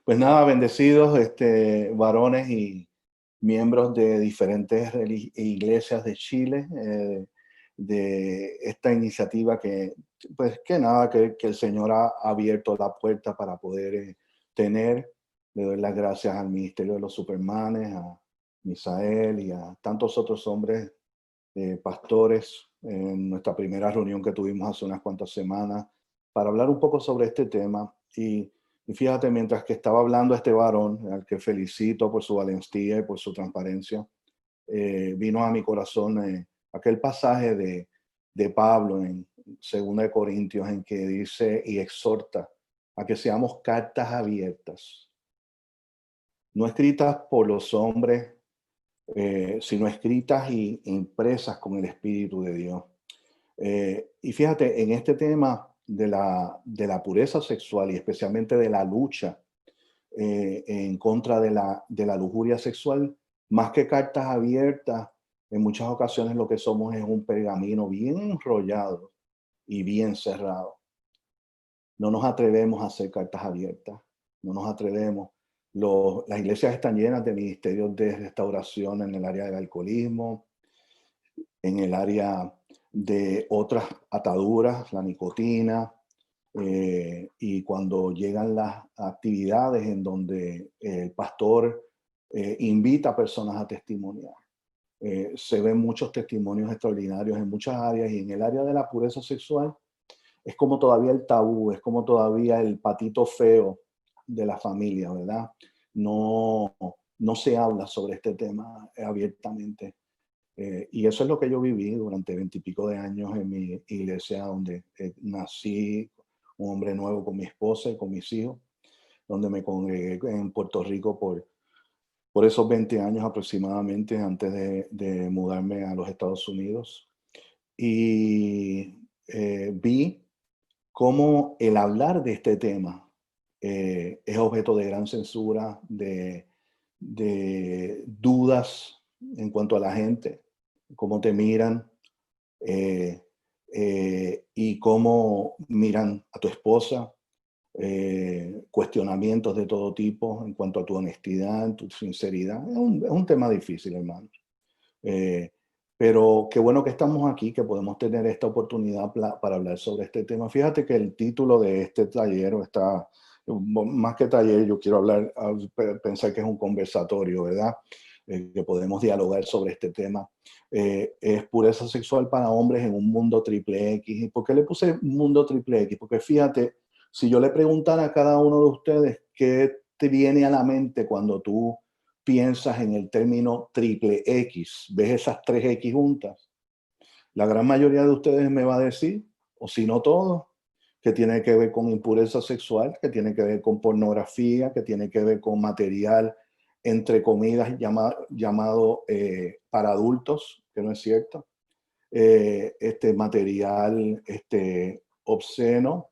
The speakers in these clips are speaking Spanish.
Pues nada, bendecidos varones y miembros de diferentes iglesias de Chile, de esta iniciativa pues que nada, que el Señor ha abierto la puerta para poder tener. Le doy las gracias al Ministerio de los Supermanes, a Misael y a tantos otros hombres, pastores, en nuestra primera reunión que tuvimos hace unas cuantas semanas, para hablar un poco sobre este tema. Y fíjate, mientras que estaba hablando este varón, al que felicito por su valentía y por su transparencia, vino a mi corazón aquel pasaje de Pablo en 2 Corintios, en que dice y exhorta a que seamos cartas abiertas, no escritas por los hombres, sino escritas y impresas con el Espíritu de Dios. Y fíjate, en este tema de la pureza sexual y especialmente de la lucha en contra de la lujuria sexual, más que cartas abiertas, en muchas ocasiones lo que somos es un pergamino bien enrollado y bien cerrado. No nos atrevemos a hacer cartas abiertas, no nos atrevemos. Las iglesias están llenas de ministerios de restauración en el área del alcoholismo, en el área de otras ataduras, la nicotina, y cuando llegan las actividades en donde el pastor invita a personas a testimoniar. Se ven muchos testimonios extraordinarios en muchas áreas, y en el área de la pureza sexual es como todavía el tabú, es como todavía el patito feo de la familia, ¿verdad? No, no se habla sobre este tema abiertamente. Y eso es lo que yo viví durante 20 y pico de años en mi iglesia, donde nací un hombre nuevo con mi esposa y con mis hijos, donde me congregué en Puerto Rico por esos 20 años aproximadamente antes de mudarme a los Estados Unidos. Y vi cómo el hablar de este tema es objeto de gran censura, de dudas en cuanto a la gente, cómo te miran, y cómo miran a tu esposa, cuestionamientos de todo tipo en cuanto a tu honestidad, tu sinceridad. Es un tema difícil, hermano. Eh, pero qué bueno que estamos aquí, que podemos tener esta oportunidad para hablar sobre este tema. Fíjate que el título de este taller, más que taller, yo quiero pensar que es un conversatorio, ¿verdad? Que podemos dialogar sobre este tema. Es pureza sexual para hombres en un mundo triple X. ¿Y por qué le puse mundo triple X? Porque fíjate, si yo le preguntara a cada uno de ustedes qué te viene a la mente cuando tú piensas en el término triple X, ves esas 3 X juntas, la gran mayoría de ustedes me va a decir, o si no todos, que tiene que ver con impureza sexual, que tiene que ver con pornografía, que tiene que ver con material, entre comillas, llamado para adultos, que no es cierto, material obsceno,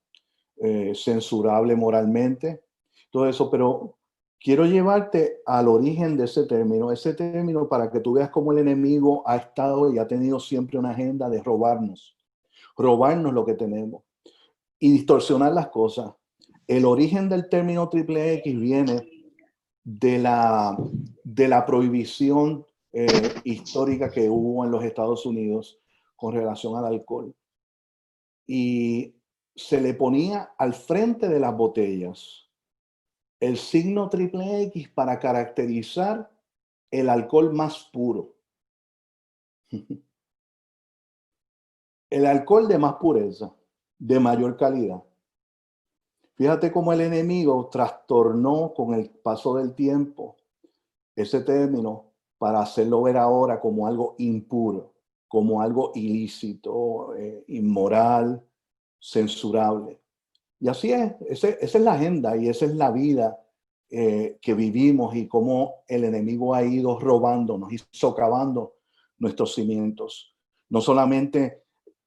censurable moralmente, todo eso. Pero quiero llevarte al origen de ese término, para que tú veas cómo el enemigo ha estado y ha tenido siempre una agenda de robarnos lo que tenemos y distorsionar las cosas. El origen del término triple X viene de la prohibición histórica que hubo en los Estados Unidos con relación al alcohol. Y se le ponía al frente de las botellas el signo triple X para caracterizar el alcohol más puro. El alcohol de más pureza, de mayor calidad. Fíjate cómo el enemigo trastornó con el paso del tiempo ese término para hacerlo ver ahora como algo impuro, como algo ilícito, inmoral, censurable. Y así es, esa es la agenda y esa es la vida que vivimos, y cómo el enemigo ha ido robándonos y socavando nuestros cimientos. No solamente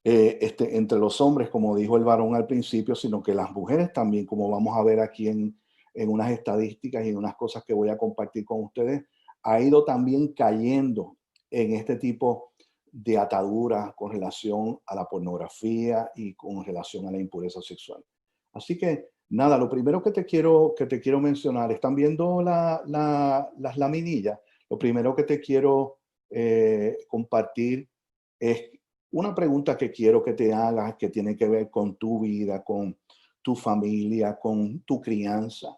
entre los hombres, como dijo el varón al principio, sino que las mujeres también, como vamos a ver aquí en unas estadísticas y en unas cosas que voy a compartir con ustedes, ha ido también cayendo en este tipo de ataduras con relación a la pornografía y con relación a la impureza sexual. Así que Nada, lo primero que te quiero mencionar, ¿están viendo las laminillas? Lo primero que te quiero compartir es una pregunta que quiero que te hagas, que tiene que ver con tu vida, con tu familia, con tu crianza.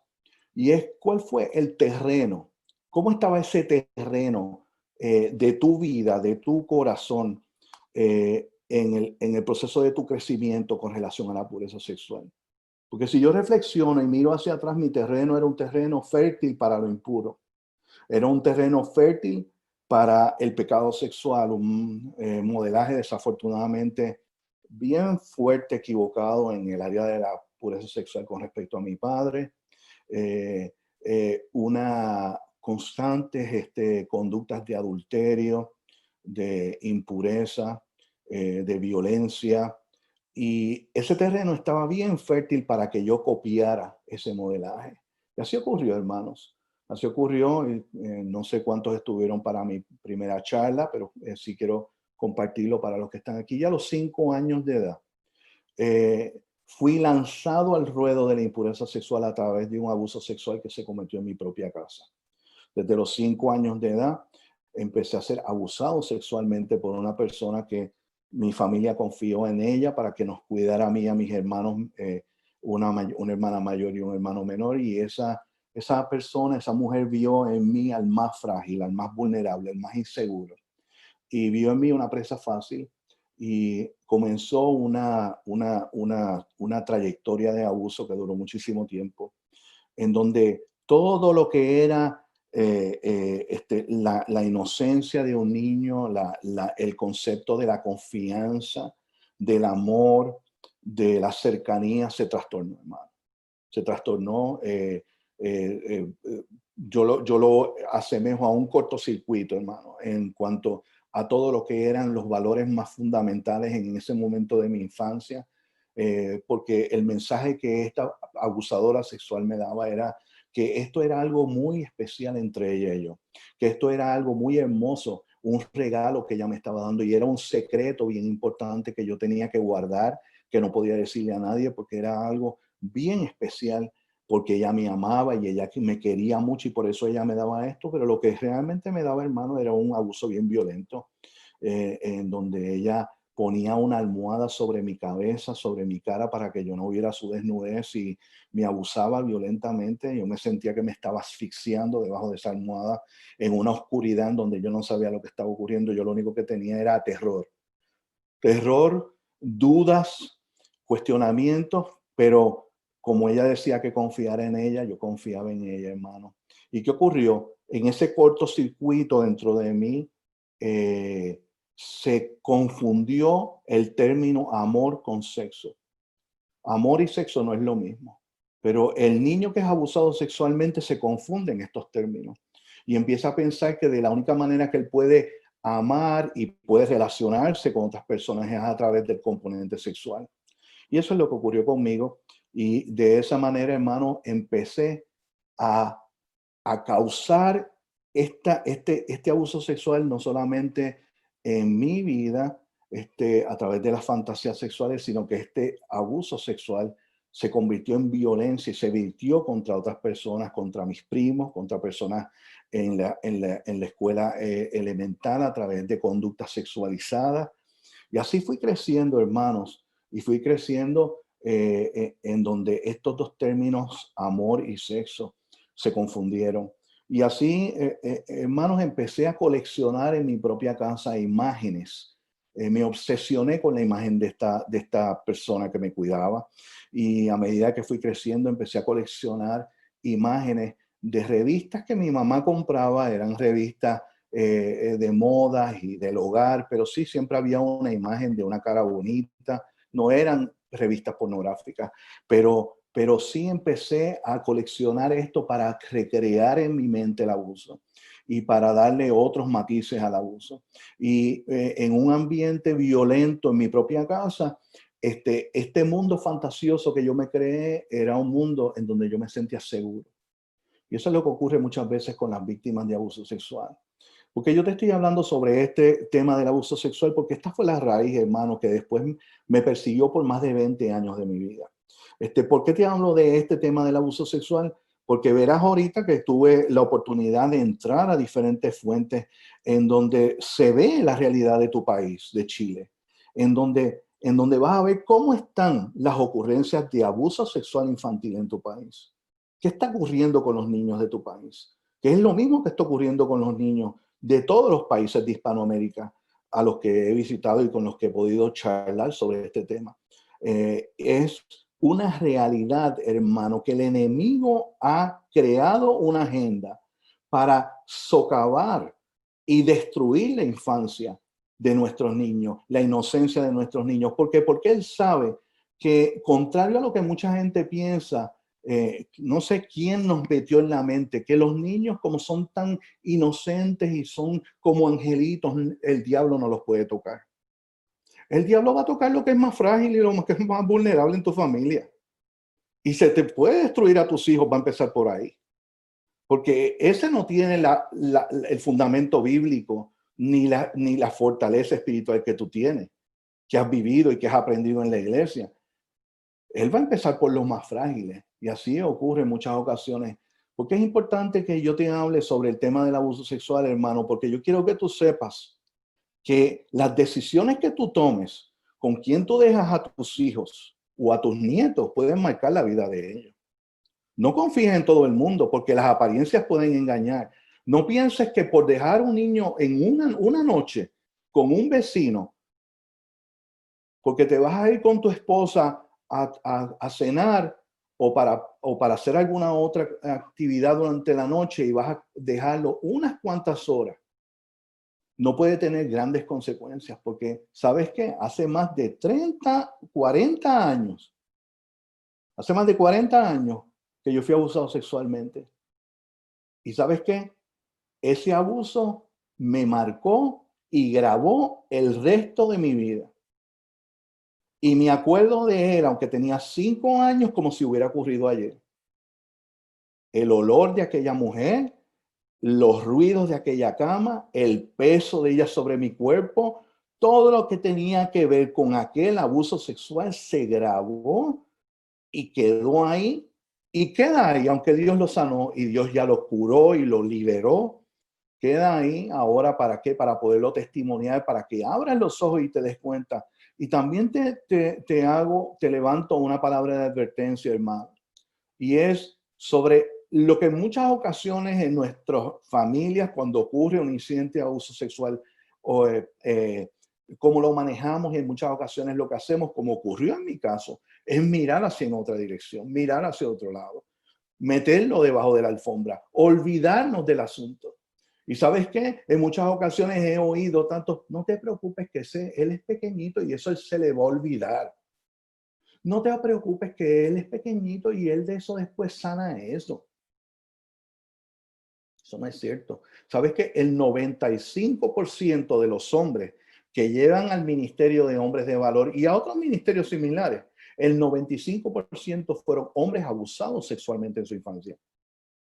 Y es, ¿cuál fue el terreno? ¿Cómo estaba ese terreno de tu vida, de tu corazón, en el proceso de tu crecimiento con relación a la pureza sexual? Porque si yo reflexiono y miro hacia atrás, mi terreno era un terreno fértil para lo impuro. Era un terreno fértil para el pecado sexual, un modelaje desafortunadamente bien fuerte, equivocado en el área de la pureza sexual con respecto a mi padre. Una constantes conductas de adulterio, de impureza, de violencia. Y ese terreno estaba bien fértil para que yo copiara ese modelaje. Y así ocurrió, hermanos. Así ocurrió. No sé cuántos estuvieron para mi primera charla, pero sí quiero compartirlo para los que están aquí. Ya a los 5 años de edad, fui lanzado al ruedo de la impureza sexual a través de un abuso sexual que se cometió en mi propia casa. Desde los 5 años de edad empecé a ser abusado sexualmente por una persona que mi familia confió en ella para que nos cuidara a mí y a mis hermanos, una hermana mayor y un hermano menor. Y esa persona, esa mujer vio en mí al más frágil, al más vulnerable, al más inseguro. Y vio en mí una presa fácil y comenzó una trayectoria de abuso que duró muchísimo tiempo, en donde todo lo que era la inocencia de un niño, el concepto de la confianza, del amor, de la cercanía, se trastornó, hermano. Se trastornó. Yo lo asemejo a un cortocircuito, hermano, en cuanto a todo lo que eran los valores más fundamentales en ese momento de mi infancia, porque el mensaje que esta abusadora sexual me daba era que esto era algo muy especial entre ella y yo, que esto era algo muy hermoso, un regalo que ella me estaba dando y era un secreto bien importante que yo tenía que guardar, que no podía decirle a nadie porque era algo bien especial, porque ella me amaba y ella me quería mucho y por eso ella me daba esto, pero lo que realmente me daba, hermano, era un abuso bien violento, en donde ella ponía una almohada sobre mi cabeza, sobre mi cara, para que yo no viera su desnudez y me abusaba violentamente. Yo me sentía que me estaba asfixiando debajo de esa almohada en una oscuridad en donde yo no sabía lo que estaba ocurriendo. Yo lo único que tenía era terror. Terror, dudas, cuestionamientos, pero como ella decía que confiara en ella, yo confiaba en ella, hermano. ¿Y qué ocurrió? En ese cortocircuito dentro de mí, se confundió el término amor con sexo. Amor y sexo no es lo mismo, pero el niño que es abusado sexualmente se confunde en estos términos y empieza a pensar que de la única manera que él puede amar y puede relacionarse con otras personas es a través del componente sexual. Y eso es lo que ocurrió conmigo. Y de esa manera, hermano, empecé a, a causar este abuso sexual no solamente en mi vida, a través de las fantasías sexuales, sino que este abuso sexual se convirtió en violencia y se virtió contra otras personas, contra mis primos, contra personas en la escuela elemental a través de conductas sexualizadas. Y así fui creciendo, hermanos, y fui creciendo en donde estos dos términos, amor y sexo, se confundieron. Y así, hermanos, empecé a coleccionar en mi propia casa imágenes. Me obsesioné con la imagen de esta persona que me cuidaba. Y a medida que fui creciendo, empecé a coleccionar imágenes de revistas que mi mamá compraba. Eran revistas de modas y del hogar, pero sí siempre había una imagen de una cara bonita. No eran revistas pornográficas, pero sí empecé a coleccionar esto para recrear en mi mente el abuso y para darle otros matices al abuso. Y en un ambiente violento en mi propia casa, este mundo fantasioso que yo me creé era un mundo en donde yo me sentía seguro. Y eso es lo que ocurre muchas veces con las víctimas de abuso sexual. Porque yo te estoy hablando sobre este tema del abuso sexual porque esta fue la raíz, hermano, que después me persiguió por más de 20 años de mi vida. ¿Por qué te hablo de este tema del abuso sexual? Porque verás ahorita que tuve la oportunidad de entrar a diferentes fuentes en donde se ve la realidad de tu país, de Chile, en donde vas a ver cómo están las ocurrencias de abuso sexual infantil en tu país. ¿Qué está ocurriendo con los niños de tu país? Que es lo mismo que está ocurriendo con los niños de todos los países de Hispanoamérica a los que he visitado y con los que he podido charlar sobre este tema. Es una realidad, hermano, que el enemigo ha creado una agenda para socavar y destruir la infancia de nuestros niños, la inocencia de nuestros niños. ¿Por qué? Porque él sabe que, contrario a lo que mucha gente piensa, no sé quién nos metió en la mente que los niños, como son tan inocentes y son como angelitos, el diablo no los puede tocar. El diablo va a tocar lo que es más frágil y lo que es más vulnerable en tu familia. Y se te puede destruir a tus hijos, va a empezar por ahí. Porque ese no tiene el fundamento bíblico ni la fortaleza espiritual que tú tienes, que has vivido y que has aprendido en la iglesia. Él va a empezar por los más frágiles. Y así ocurre en muchas ocasiones. Porque es importante que yo te hable sobre el tema del abuso sexual, hermano, porque yo quiero que tú sepas que las decisiones que tú tomes con quién tú dejas a tus hijos o a tus nietos pueden marcar la vida de ellos. No confíes en todo el mundo porque las apariencias pueden engañar. No pienses que por dejar un niño en una noche con un vecino, porque te vas a ir con tu esposa a cenar o para hacer alguna otra actividad durante la noche y vas a dejarlo unas cuantas horas, no puede tener grandes consecuencias, porque ¿sabes qué? Hace más de 40 años que yo fui abusado sexualmente. ¿Y sabes qué? Ese abuso me marcó y grabó el resto de mi vida. Y me acuerdo de él, aunque tenía 5 años, como si hubiera ocurrido ayer. El olor de aquella mujer, los ruidos de aquella cama, el peso de ella sobre mi cuerpo, todo lo que tenía que ver con aquel abuso sexual se grabó y quedó ahí y queda ahí, aunque Dios lo sanó y Dios ya lo curó y lo liberó, queda ahí ahora. ¿Para qué? Para poderlo testimoniar, para que abras los ojos y te des cuenta. Y también te levanto una palabra de advertencia, hermano, y es sobre lo que en muchas ocasiones en nuestras familias, cuando ocurre un incidente de abuso sexual, o cómo lo manejamos, y en muchas ocasiones lo que hacemos, como ocurrió en mi caso, es mirar hacia en otra dirección, mirar hacia otro lado, meterlo debajo de la alfombra, olvidarnos del asunto. Y sabes qué, en muchas ocasiones he oído tanto: no te preocupes, que él es pequeñito y eso se le va a olvidar. No te preocupes, que él es pequeñito y él de eso después sana eso. Eso no es cierto. ¿Sabes que el 95% de los hombres que llevan al Ministerio de Hombres de Valor y a otros ministerios similares, el 95% fueron hombres abusados sexualmente en su infancia?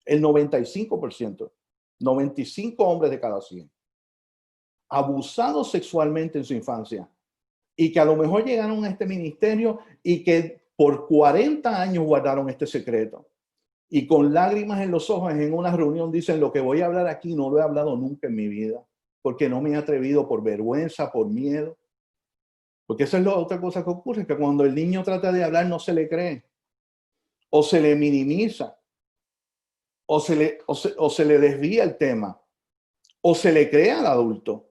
El 95%, 95 hombres de cada 100, abusados sexualmente en su infancia, y que a lo mejor llegaron a este ministerio y que por 40 años guardaron este secreto. Y con lágrimas en los ojos en una reunión dicen: lo que voy a hablar aquí no lo he hablado nunca en mi vida, porque no me he atrevido por vergüenza, por miedo. Porque esa es la otra cosa que ocurre, que cuando el niño trata de hablar no se le cree, o se le minimiza, o se le desvía el tema, o se le cree al adulto.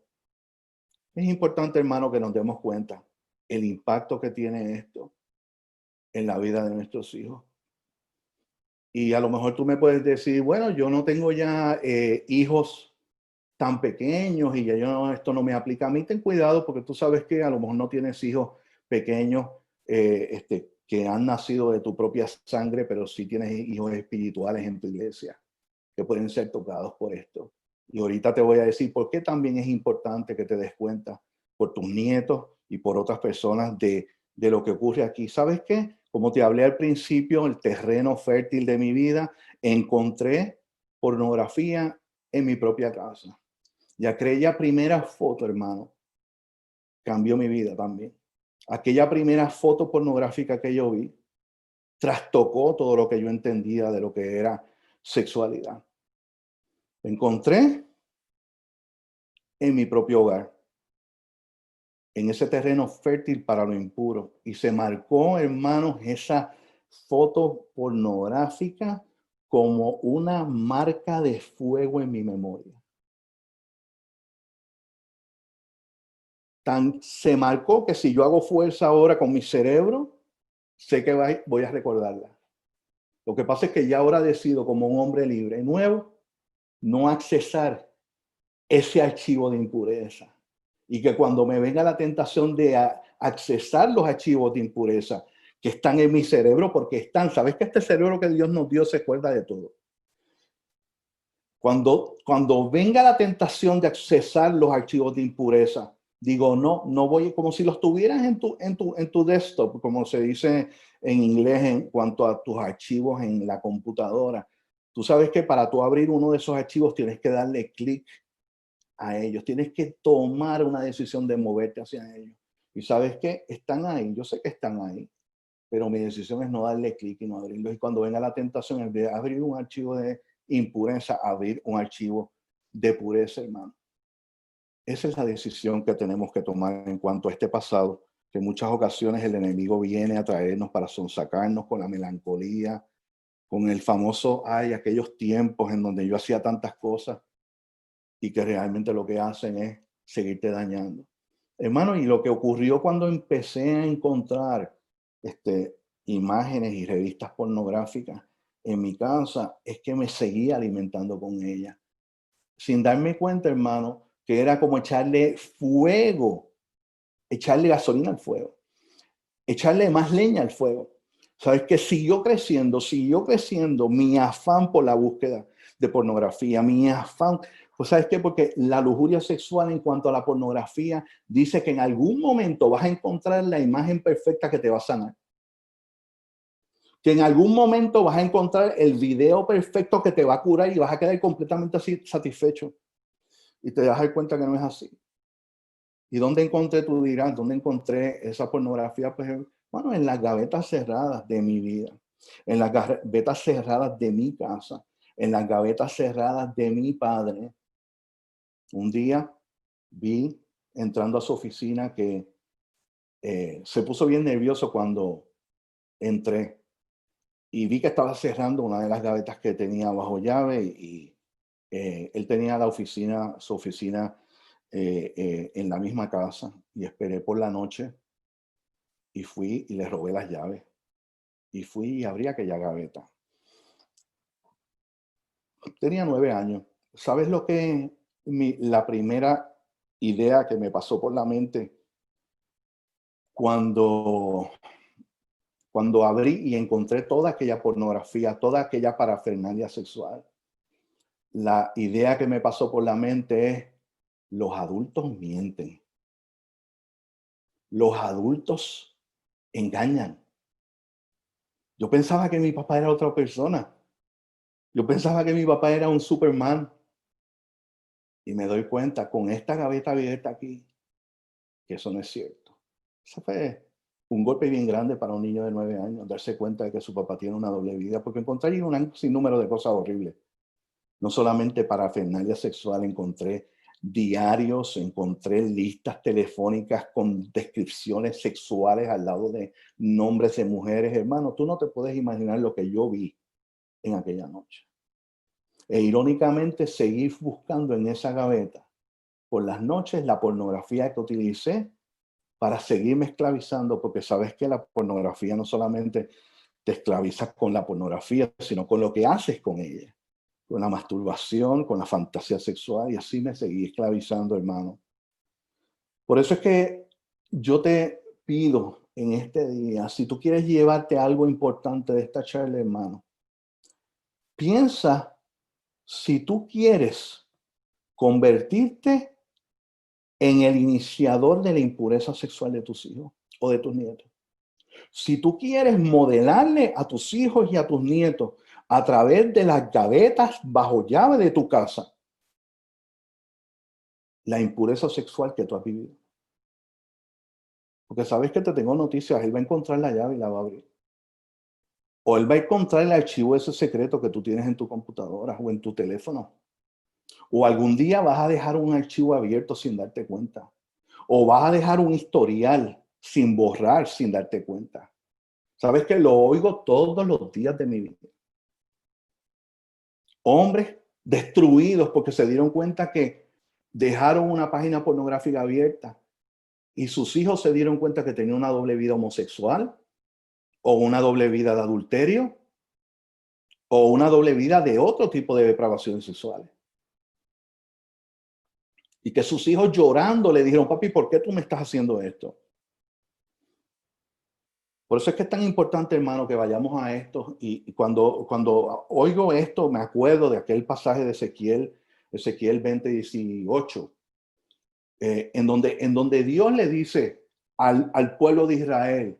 Es importante, hermano, que nos demos cuenta el impacto que tiene esto en la vida de nuestros hijos. Y a lo mejor tú me puedes decir: bueno, yo no tengo ya hijos tan pequeños y ya esto no me aplica a mí. Ten cuidado, porque tú sabes que a lo mejor no tienes hijos pequeños que han nacido de tu propia sangre, pero sí tienes hijos espirituales en tu iglesia que pueden ser tocados por esto. Y ahorita te voy a decir por qué también es importante que te des cuenta por tus nietos y por otras personas de lo que ocurre aquí. ¿Sabes qué? Como te hablé al principio, el terreno fértil de mi vida, encontré pornografía en mi propia casa. Y aquella primera foto, hermano, cambió mi vida también. Aquella primera foto pornográfica que yo vi, trastocó todo lo que yo entendía de lo que era sexualidad. Encontré en mi propio hogar, en ese terreno fértil para lo impuro, y se marcó, hermanos, esa foto pornográfica como una marca de fuego en mi memoria. Tan se marcó que si yo hago fuerza ahora con mi cerebro, sé que voy a recordarla. Lo que pasa es que ya ahora decido, como un hombre libre nuevo, no accesar ese archivo de impureza. Y que cuando me venga la tentación de accesar los archivos de impureza que están en mi cerebro, porque están, sabes que este cerebro que Dios nos dio se acuerda de todo. Cuando venga la tentación de accesar los archivos de impureza, digo, no voy, como si los tuvieras en tu desktop, como se dice en inglés en cuanto a tus archivos en la computadora. Tú sabes que para tú abrir uno de esos archivos tienes que darle clic a ellos, tienes que tomar una decisión de moverte hacia ellos. Y sabes que están ahí, yo sé que están ahí, pero mi decisión es no darle clic y no abrirlos. Y cuando venga la tentación, en vez de abrir un archivo de impureza, abrir un archivo de pureza, hermano. Esa es la decisión que tenemos que tomar en cuanto a este pasado, que en muchas ocasiones el enemigo viene a traernos para sonsacarnos con la melancolía, con el famoso, ay, aquellos tiempos en donde yo hacía tantas cosas y que realmente lo que hacen es seguirte dañando. Hermano, y lo que ocurrió cuando empecé a encontrar imágenes y revistas pornográficas en mi casa es que me seguía alimentando con ellas, sin darme cuenta, hermano, que era como echarle fuego, echarle gasolina al fuego, echarle más leña al fuego. Sabes que siguió creciendo mi afán por la búsqueda de pornografía, mi afán. Pues sabes qué, porque la lujuria sexual en cuanto a la pornografía dice que en algún momento vas a encontrar la imagen perfecta que te va a sanar. Que en algún momento vas a encontrar el video perfecto que te va a curar y vas a quedar completamente así satisfecho. Y te das cuenta que no es así. ¿Y dónde encontré, tú dirás, dónde encontré esa pornografía? Pues, bueno, en las gavetas cerradas de mi vida, en las gavetas cerradas de mi casa, en las gavetas cerradas de mi padre. Un día vi entrando a su oficina que se puso bien nervioso cuando entré y vi que estaba cerrando una de las gavetas que tenía bajo llave y él tenía su oficina en la misma casa y esperé por la noche y fui y le robé las llaves y fui y abrí aquella gaveta. Tenía 9 años. ¿Sabes lo que la primera idea que me pasó por la mente cuando, cuando abrí y encontré toda aquella pornografía, toda aquella parafernalia sexual? La idea que me pasó por la mente es, los adultos mienten. Los adultos engañan. Yo pensaba que mi papá era otra persona. Yo pensaba que mi papá era un Superman. Y me doy cuenta con esta gaveta abierta aquí que eso no es cierto. Eso fue un golpe bien grande para un niño de 9 años, darse cuenta de que su papá tiene una doble vida, porque encontré un sinnúmero de cosas horribles. No solamente parafernalia sexual, encontré diarios, encontré listas telefónicas con descripciones sexuales al lado de nombres de mujeres. Hermano, tú no te puedes imaginar lo que yo vi en aquella noche. E irónicamente seguí buscando en esa gaveta por las noches la pornografía que utilicé para seguirme esclavizando, porque sabes que la pornografía no solamente te esclavizas con la pornografía, sino con lo que haces con ella, con la masturbación, con la fantasía sexual, y así me seguí esclavizando, hermano. Por eso es que yo te pido en este día, si tú quieres llevarte algo importante de esta charla, hermano, piensa si tú quieres convertirte en el iniciador de la impureza sexual de tus hijos o de tus nietos. Si tú quieres modelarle a tus hijos y a tus nietos a través de las gavetas bajo llave de tu casa, la impureza sexual que tú has vivido. Porque sabes que te tengo noticias, él va a encontrar la llave y la va a abrir. O él va a encontrar el archivo ese secreto que tú tienes en tu computadora o en tu teléfono. O algún día vas a dejar un archivo abierto sin darte cuenta. O vas a dejar un historial sin borrar, sin darte cuenta. ¿Sabes que lo oigo todos los días de mi vida? Hombres destruidos porque se dieron cuenta que dejaron una página pornográfica abierta y sus hijos se dieron cuenta que tenía una doble vida homosexual o una doble vida de adulterio o una doble vida de otro tipo de depravaciones sexuales. Y que sus hijos llorando le dijeron, papi, ¿por qué tú me estás haciendo esto? Por eso es que es tan importante, hermano, que vayamos a esto. Y cuando oigo esto, me acuerdo de aquel pasaje de Ezequiel 20:18, en donde Dios le dice al pueblo de Israel,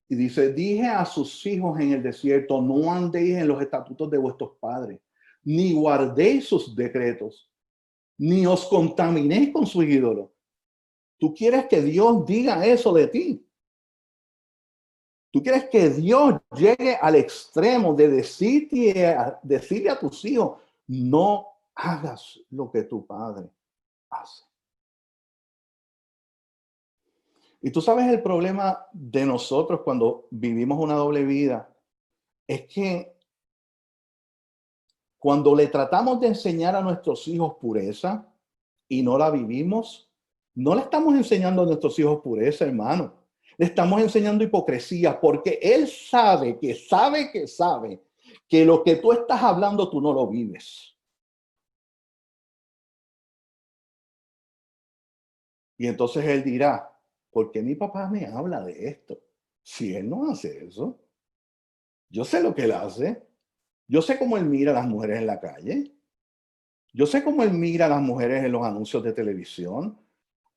y dice, dije a sus hijos en el desierto, no andéis en los estatutos de vuestros padres, ni guardéis sus decretos, ni os contaminéis con sus ídolos. ¿Tú quieres que Dios diga eso de ti? ¿Tú quieres que Dios llegue al extremo de decirle a tus hijos, no hagas lo que tu padre hace? Y tú sabes el problema de nosotros cuando vivimos una doble vida, es que cuando le tratamos de enseñar a nuestros hijos pureza y no la vivimos, no le estamos enseñando a nuestros hijos pureza, hermano. Le estamos enseñando hipocresía porque él sabe que lo que tú estás hablando tú no lo vives. Y entonces él dirá, ¿por qué mi papá me habla de esto? Si él no hace eso, yo sé lo que él hace. Yo sé cómo él mira a las mujeres en la calle. Yo sé cómo él mira a las mujeres en los anuncios de televisión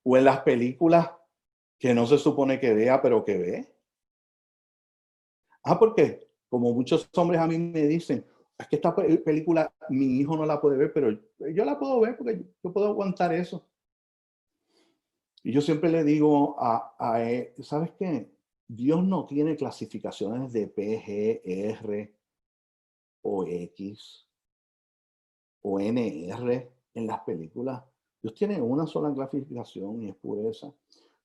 o en las películas que no se supone que vea, pero que ve. Porque como muchos hombres a mí me dicen, es que esta película mi hijo no la puede ver, pero yo la puedo ver porque yo puedo aguantar eso. Y yo siempre le digo a él, ¿sabes qué? Dios no tiene clasificaciones de P, G, R o X o NR en las películas. Dios tiene una sola clasificación y es pureza.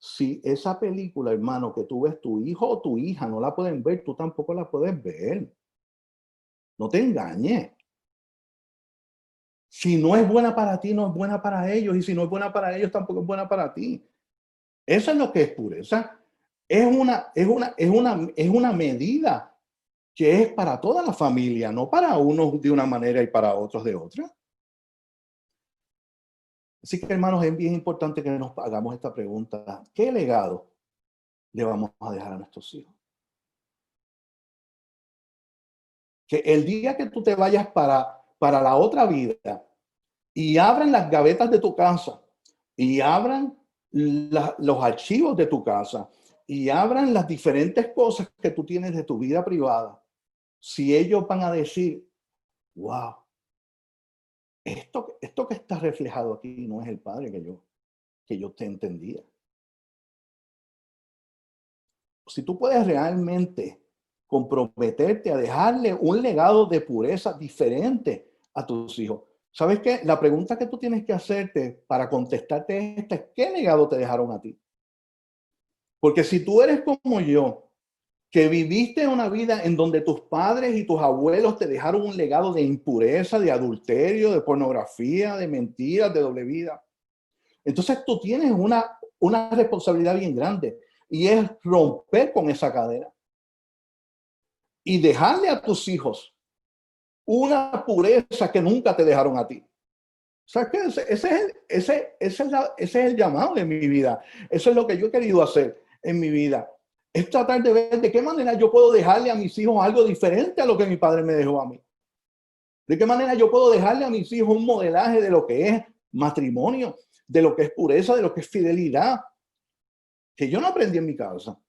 Si esa película, hermano, que tú ves, tu hijo o tu hija no la pueden ver, tú tampoco la puedes ver. No te engañes. Si no es buena para ti, no es buena para ellos. Y si no es buena para ellos, tampoco es buena para ti. Eso es lo que es pureza. Es una medida que es para toda la familia, no para unos de una manera y para otros de otra. Así que, hermanos, es bien importante que nos hagamos esta pregunta. ¿Qué legado le vamos a dejar a nuestros hijos? Que el día que tú te vayas para la otra vida y abran las gavetas de tu casa y abran los archivos de tu casa y abran las diferentes cosas que tú tienes de tu vida privada, si ellos van a decir, wow, esto que está reflejado aquí no es el padre que yo te entendía. Si tú puedes realmente comprometerte a dejarle un legado de pureza diferente a tus hijos, ¿sabes qué? La pregunta que tú tienes que hacerte para contestarte esta es, ¿qué legado te dejaron a ti? Porque si tú eres como yo, que viviste una vida en donde tus padres y tus abuelos te dejaron un legado de impureza, de adulterio, de pornografía, de mentiras, de doble vida, entonces tú tienes una responsabilidad bien grande y es romper con esa cadena y dejarle a tus hijos una pureza que nunca te dejaron a ti. ¿Sabes qué? Ese es el llamado de mi vida. Eso es lo que yo he querido hacer en mi vida. Es tratar de ver de qué manera yo puedo dejarle a mis hijos algo diferente a lo que mi padre me dejó a mí. De qué manera yo puedo dejarle a mis hijos un modelaje de lo que es matrimonio, de lo que es pureza, de lo que es fidelidad, que yo no aprendí en mi casa.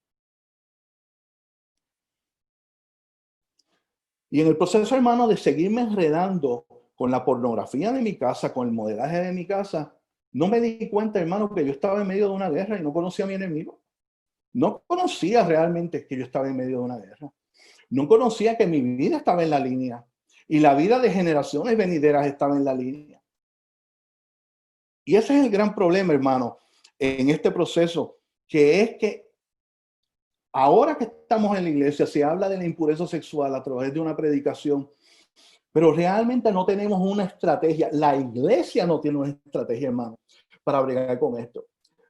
Y en el proceso, hermano, de seguirme enredando con la pornografía de mi casa, con el modelaje de mi casa, no me di cuenta, hermano, que yo estaba en medio de una guerra y no conocía a mi enemigo. No conocía realmente que yo estaba en medio de una guerra. No conocía que mi vida estaba en la línea y la vida de generaciones venideras estaba en la línea. Y ese es el gran problema, hermano, en este proceso, que es que ahora que estamos en la iglesia se habla de la impureza sexual a través de una predicación, pero realmente no tenemos una estrategia. La iglesia no tiene una estrategia, hermano, para bregar con esto.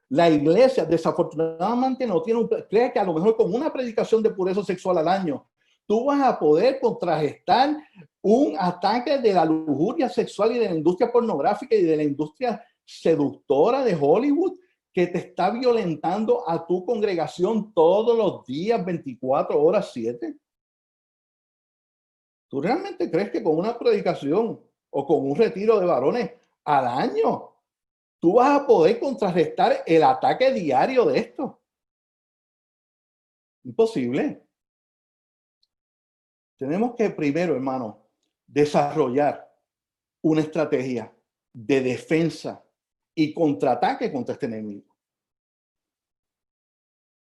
La iglesia desafortunadamente no tiene cree que a lo mejor con una predicación de pureza sexual al año, tú vas a poder contrarrestar un ataque de la lujuria sexual y de la industria pornográfica y de la industria seductora de Hollywood que te está violentando a tu congregación todos los días, 24 horas, 7. ¿Tú realmente crees que con una predicación o con un retiro de varones al año tú vas a poder contrarrestar el ataque diario de esto? Imposible. Tenemos que primero, hermano, desarrollar una estrategia de defensa y contraataque contra este enemigo.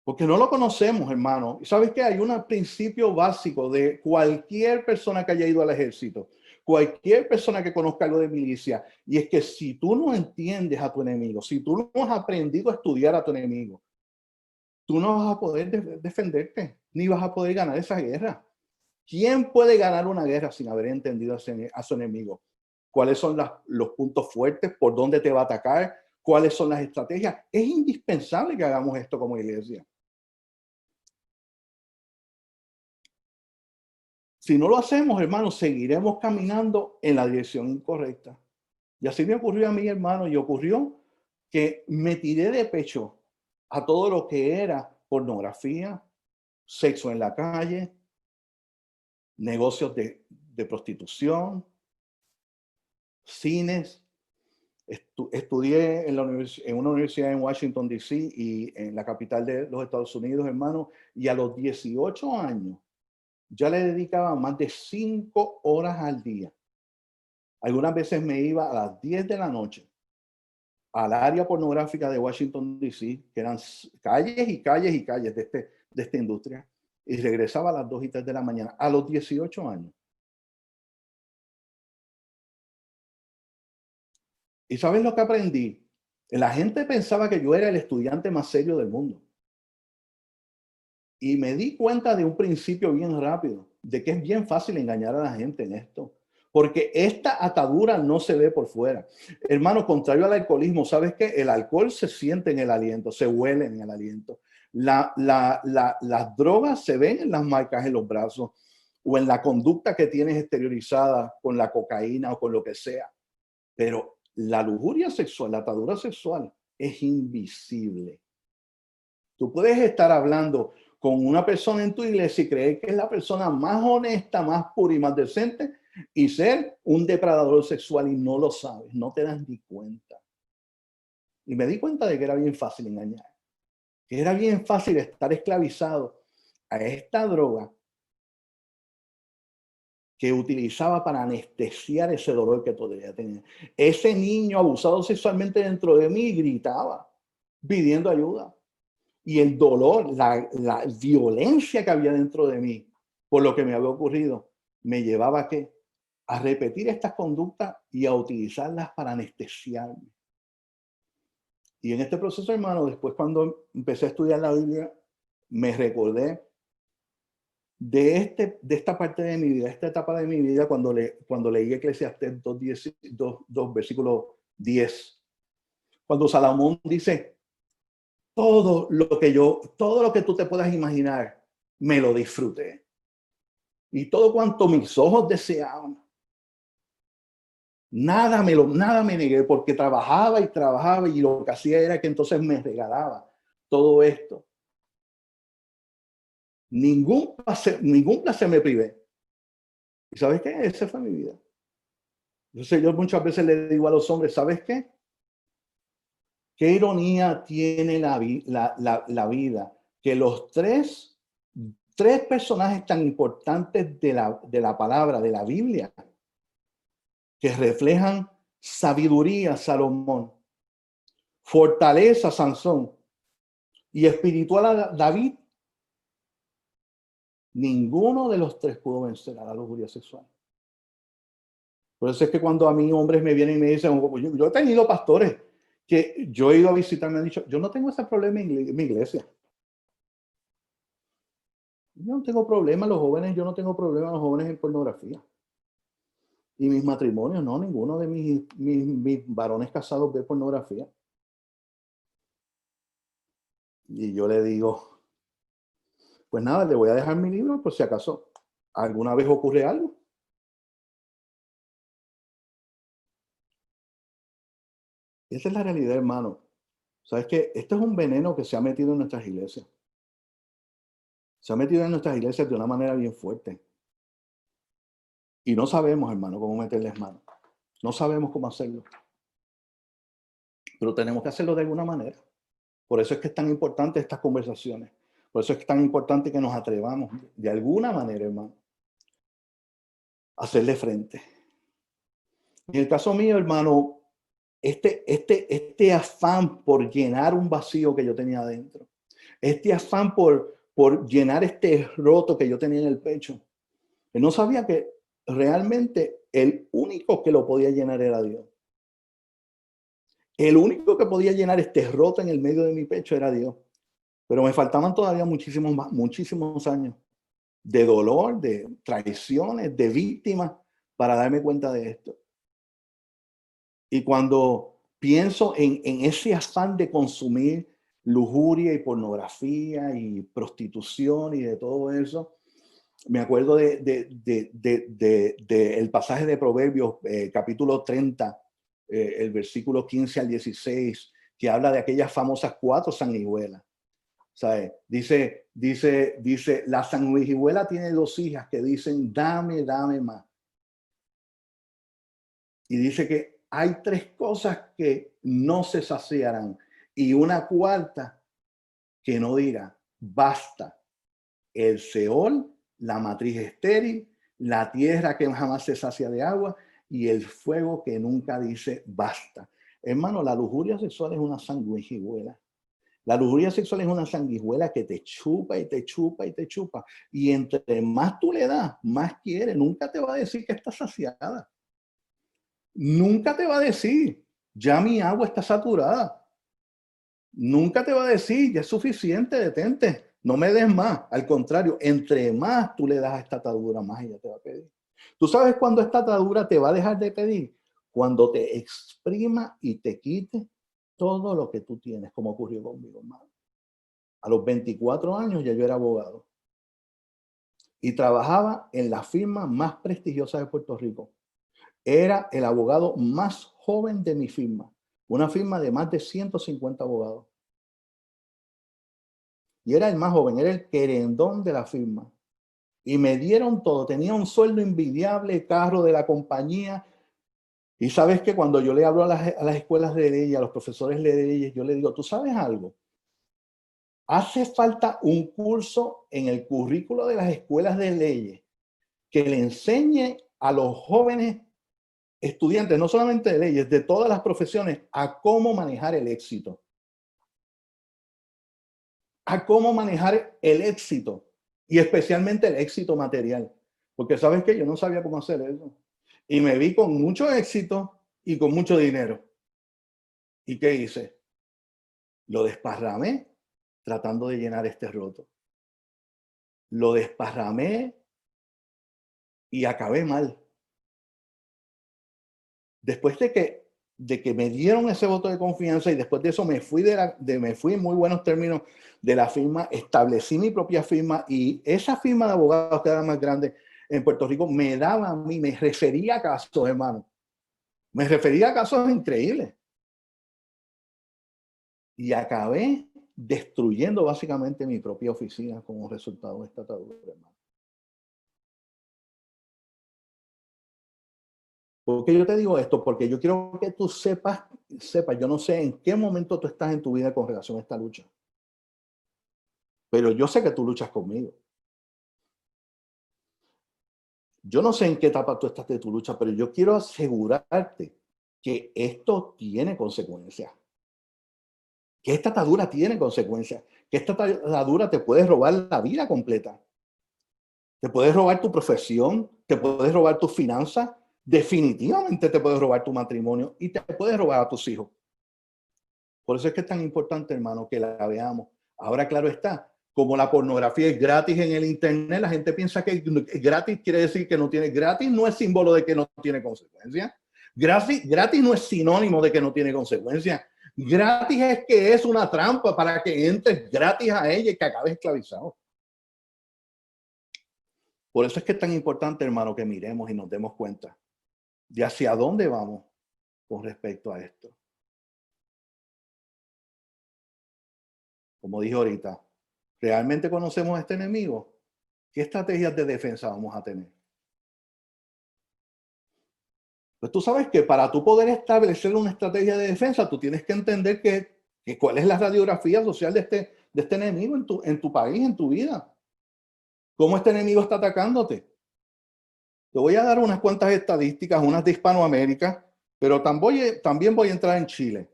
Porque no lo conocemos, hermano. Y sabes que hay un principio básico de cualquier persona que haya ido al ejército, cualquier persona que conozca algo de milicia, y es que si tú no entiendes a tu enemigo, si tú no has aprendido a estudiar a tu enemigo, tú no vas a poder defenderte, ni vas a poder ganar esa guerra. ¿Quién puede ganar una guerra sin haber entendido a su enemigo? ¿Cuáles son los puntos fuertes? ¿Por dónde te va a atacar? ¿Cuáles son las estrategias? Es indispensable que hagamos esto como iglesia. Si no lo hacemos, hermanos, seguiremos caminando en la dirección incorrecta. Y así me ocurrió a mí, hermano, y ocurrió que me tiré de pecho a todo lo que era pornografía, sexo en la calle, negocios de prostitución, cines. Estudié en una universidad en Washington, D.C. y en la capital de los Estados Unidos, hermano, y a los 18 años ya le dedicaba más de 5 horas al día. Algunas veces me iba a las 10 de la noche al área pornográfica de Washington, D.C., que eran calles y calles y calles de esta industria, y regresaba a las 2 y 3 de la mañana, a los 18 años. ¿Y sabes lo que aprendí? La gente pensaba que yo era el estudiante más serio del mundo. Y me di cuenta de un principio bien rápido, de que es bien fácil engañar a la gente en esto. Porque esta atadura no se ve por fuera. Hermano, contrario al alcoholismo, ¿sabes qué? El alcohol se siente en el aliento, se huele en el aliento. Las drogas se ven en las marcas en los brazos o en la conducta que tienes exteriorizada con la cocaína o con lo que sea. Pero la lujuria sexual, la atadura sexual es invisible. Tú puedes estar hablando con una persona en tu iglesia y creer que es la persona más honesta, más pura y más decente y ser un depredador sexual y no lo sabes, no te das ni cuenta. Y me di cuenta de que era bien fácil engañar, que era bien fácil estar esclavizado a esta droga que utilizaba para anestesiar ese dolor que todavía tenía. Ese niño abusado sexualmente dentro de mí gritaba pidiendo ayuda. Y el dolor, la violencia que había dentro de mí por lo que me había ocurrido, me llevaba ¿a qué? A repetir estas conductas y a utilizarlas para anestesiarme. Y en este proceso, hermano, después cuando empecé a estudiar la Biblia, me recordé de esta parte de mi vida, esta etapa de mi vida, cuando leí Eclesiastés 2, versículo 10. Cuando Salomón dice, todo lo que tú te puedas imaginar, me lo disfruté. Y todo cuanto mis ojos deseaban, nada me negué, porque trabajaba y trabajaba y lo que hacía era que entonces me regalaba todo esto. Ningún placer me privé. ¿Y sabes qué? Esa fue mi vida. Entonces yo muchas veces le digo a los hombres, ¿sabes qué? Qué ironía tiene la vida, que los tres personajes tan importantes de la palabra, de la Biblia, que reflejan sabiduría, Salomón, fortaleza, Sansón, y espiritual, David, Ninguno de los tres pudo vencer a la lujuria sexual. Por eso es que cuando a mí hombres me vienen y me dicen, yo he tenido pastores que yo he ido a visitar, me han dicho, yo no tengo ese problema en mi iglesia. Yo no tengo problema, los jóvenes, yo no tengo problema los jóvenes en pornografía. Y mis matrimonios, no, ninguno de mis varones casados ve pornografía. Y yo le digo, pues nada, le voy a dejar mi libro por si acaso alguna vez ocurre algo. Esa es la realidad, hermano. ¿Sabes qué? Esto es un veneno que se ha metido en nuestras iglesias. Se ha metido en nuestras iglesias de una manera bien fuerte. Y no sabemos, hermano, cómo meterles mano. No sabemos cómo hacerlo. Pero tenemos que hacerlo de alguna manera. Por eso es que es tan importante estas conversaciones. Por eso es que es tan importante que nos atrevamos de alguna manera, hermano, a hacerle frente. En el caso mío, hermano, este afán por llenar un vacío que yo tenía adentro, este afán por llenar este roto que yo tenía en el pecho, él no sabía que realmente el único que lo podía llenar era Dios. El único que podía llenar este roto en el medio de mi pecho era Dios. Pero me faltaban todavía muchísimos años de dolor, de traiciones, de víctimas para darme cuenta de esto. Y cuando pienso en ese afán de consumir lujuria y pornografía y prostitución y de todo eso, me acuerdo el pasaje de Proverbios, capítulo 30, el versículo 15 al 16, que habla de aquellas famosas 4 sanguijuelas. ¿Sabe? Dice, la sanguijuela tiene 2 hijas que dicen, dame más. Y dice que hay 3 cosas que no se saciarán y una cuarta que no dirá, basta. El Seol, la matriz estéril, la tierra que jamás se sacia de agua y el fuego que nunca dice basta. Hermano, la lujuria sexual es una sanguijuela. La lujuria sexual es una sanguijuela que te chupa y te chupa y te chupa. Y entre más tú le das, más quiere. Nunca te va a decir que está saciada. Nunca te va a decir, ya mi agua está saturada. Nunca te va a decir, ya es suficiente, detente, no me des más. Al contrario, entre más tú le das a esta atadura, más ella te va a pedir. ¿Tú sabes cuándo esta atadura te va a dejar de pedir? Cuando te exprima y te quite todo lo que tú tienes, como ocurrió conmigo, hermano. A los 24 años ya yo era abogado y trabajaba en la firma más prestigiosa de Puerto Rico. Era el abogado más joven de mi firma, una firma de más de 150 abogados. Y era el más joven, era el querendón de la firma. Y me dieron todo, tenía un sueldo envidiable, carro de la compañía. Y sabes que cuando yo le hablo a las escuelas de leyes, a los profesores de leyes, yo le digo, ¿tú sabes algo? Hace falta un curso en el currículo de las escuelas de leyes que le enseñe a los jóvenes estudiantes, no solamente de leyes, de todas las profesiones, a cómo manejar el éxito. A cómo manejar el éxito y especialmente el éxito material. Porque sabes que yo no sabía cómo hacer eso. Y me vi con mucho éxito y con mucho dinero. ¿Y qué hice? Lo desparramé tratando de llenar este roto. Lo desparramé y acabé mal. Después de que me dieron ese voto de confianza y después de eso me fui, me fui en muy buenos términos de la firma, establecí mi propia firma y esa firma de abogados que era más grande en Puerto Rico me daba a mí, me refería a casos, hermano. Me refería a casos increíbles. Y acabé destruyendo básicamente mi propia oficina como resultado de esta atadura, hermano. ¿Por qué yo te digo esto? Porque yo quiero que tú sepas, yo no sé en qué momento tú estás en tu vida con relación a esta lucha, pero yo sé que tú luchas conmigo. Yo no sé en qué etapa tú estás de tu lucha, pero yo quiero asegurarte que esto tiene consecuencias, que esta atadura tiene consecuencias, que esta atadura te puede robar la vida completa. Te puedes robar tu profesión, te puedes robar tus finanzas, definitivamente te puedes robar tu matrimonio y te puedes robar a tus hijos. Por eso es que es tan importante, hermano, que la veamos. Ahora, claro está, como la pornografía es gratis en el internet, la gente piensa que gratis quiere decir que no tiene. Gratis no es símbolo de que no tiene consecuencias. Gratis no es sinónimo de que no tiene consecuencias. Gratis es que es una trampa para que entres gratis a ella y que acabes esclavizado. Por eso es que es tan importante, hermano, que miremos y nos demos cuenta de hacia dónde vamos con respecto a esto. Como dije ahorita, ¿realmente conocemos a este enemigo? ¿Qué estrategias de defensa vamos a tener? Pues tú sabes que para tú poder establecer una estrategia de defensa, tú tienes que entender que cuál es la radiografía social de este enemigo en tu país, en tu vida. ¿Cómo este enemigo está atacándote? Te voy a dar unas cuantas estadísticas, unas de Hispanoamérica, pero también voy a entrar en Chile.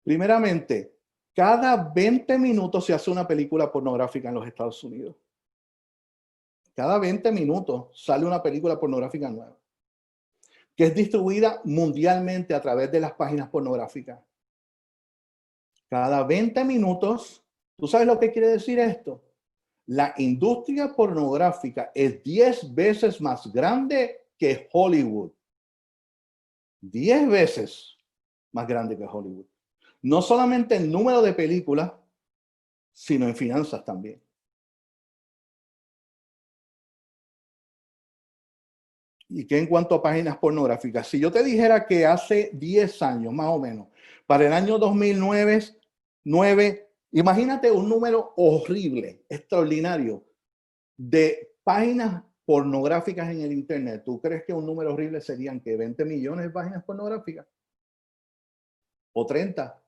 Primeramente, cada 20 minutos se hace una película pornográfica en los Estados Unidos. Cada 20 minutos sale una película pornográfica nueva, que es distribuida mundialmente a través de las páginas pornográficas. Cada 20 minutos, ¿tú sabes lo que quiere decir esto? La industria pornográfica es 10 veces más grande que Hollywood. 10 veces más grande que Hollywood. No solamente en número de películas, sino en finanzas también. Y que en cuanto a páginas pornográficas, si yo te dijera que hace 10 años más o menos, para el año 2009, imagínate un número horrible, extraordinario, de páginas pornográficas en el internet. ¿Tú crees que un número horrible serían que 20 millones de páginas pornográficas? ¿O 30?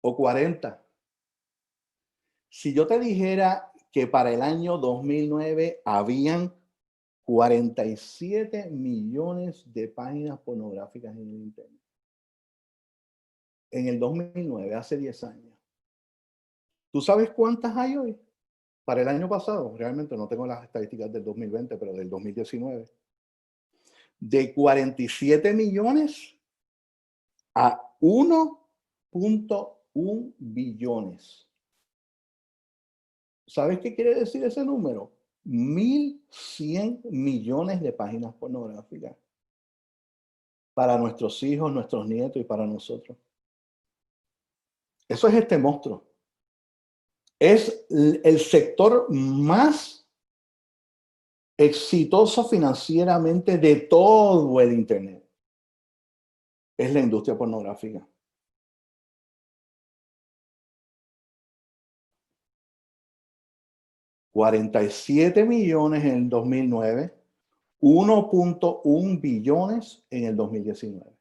¿O 40? Si yo te dijera que para el año 2009 habían 47 millones de páginas pornográficas en el internet. En el 2009, hace 10 años. ¿Tú sabes cuántas hay hoy? Para el año pasado, realmente no tengo las estadísticas del 2020, pero del 2019. De 47 millones a 1.1 billones. ¿Sabes qué quiere decir ese número? 1.100 millones de páginas pornográficas para nuestros hijos, nuestros nietos y para nosotros. Eso es este monstruo. Es el sector más exitoso financieramente de todo el internet. Es la industria pornográfica. $47 millones en el 2009, 1.1 billones en el 2019.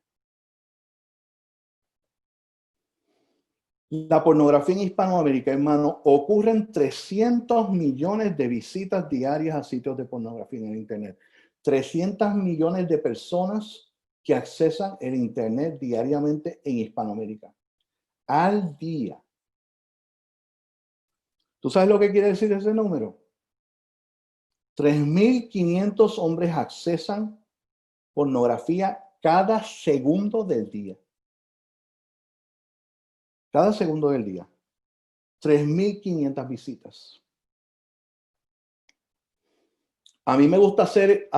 La pornografía en Hispanoamérica, hermano, ocurren 300 millones de visitas diarias a sitios de pornografía en el internet. 300 millones de personas que accesan el internet diariamente en Hispanoamérica. Al día. ¿Tú sabes lo que quiere decir ese número? 3.500 hombres accesan pornografía cada segundo del día. Cada segundo del día. 3.500 visitas. A mí me gusta hacer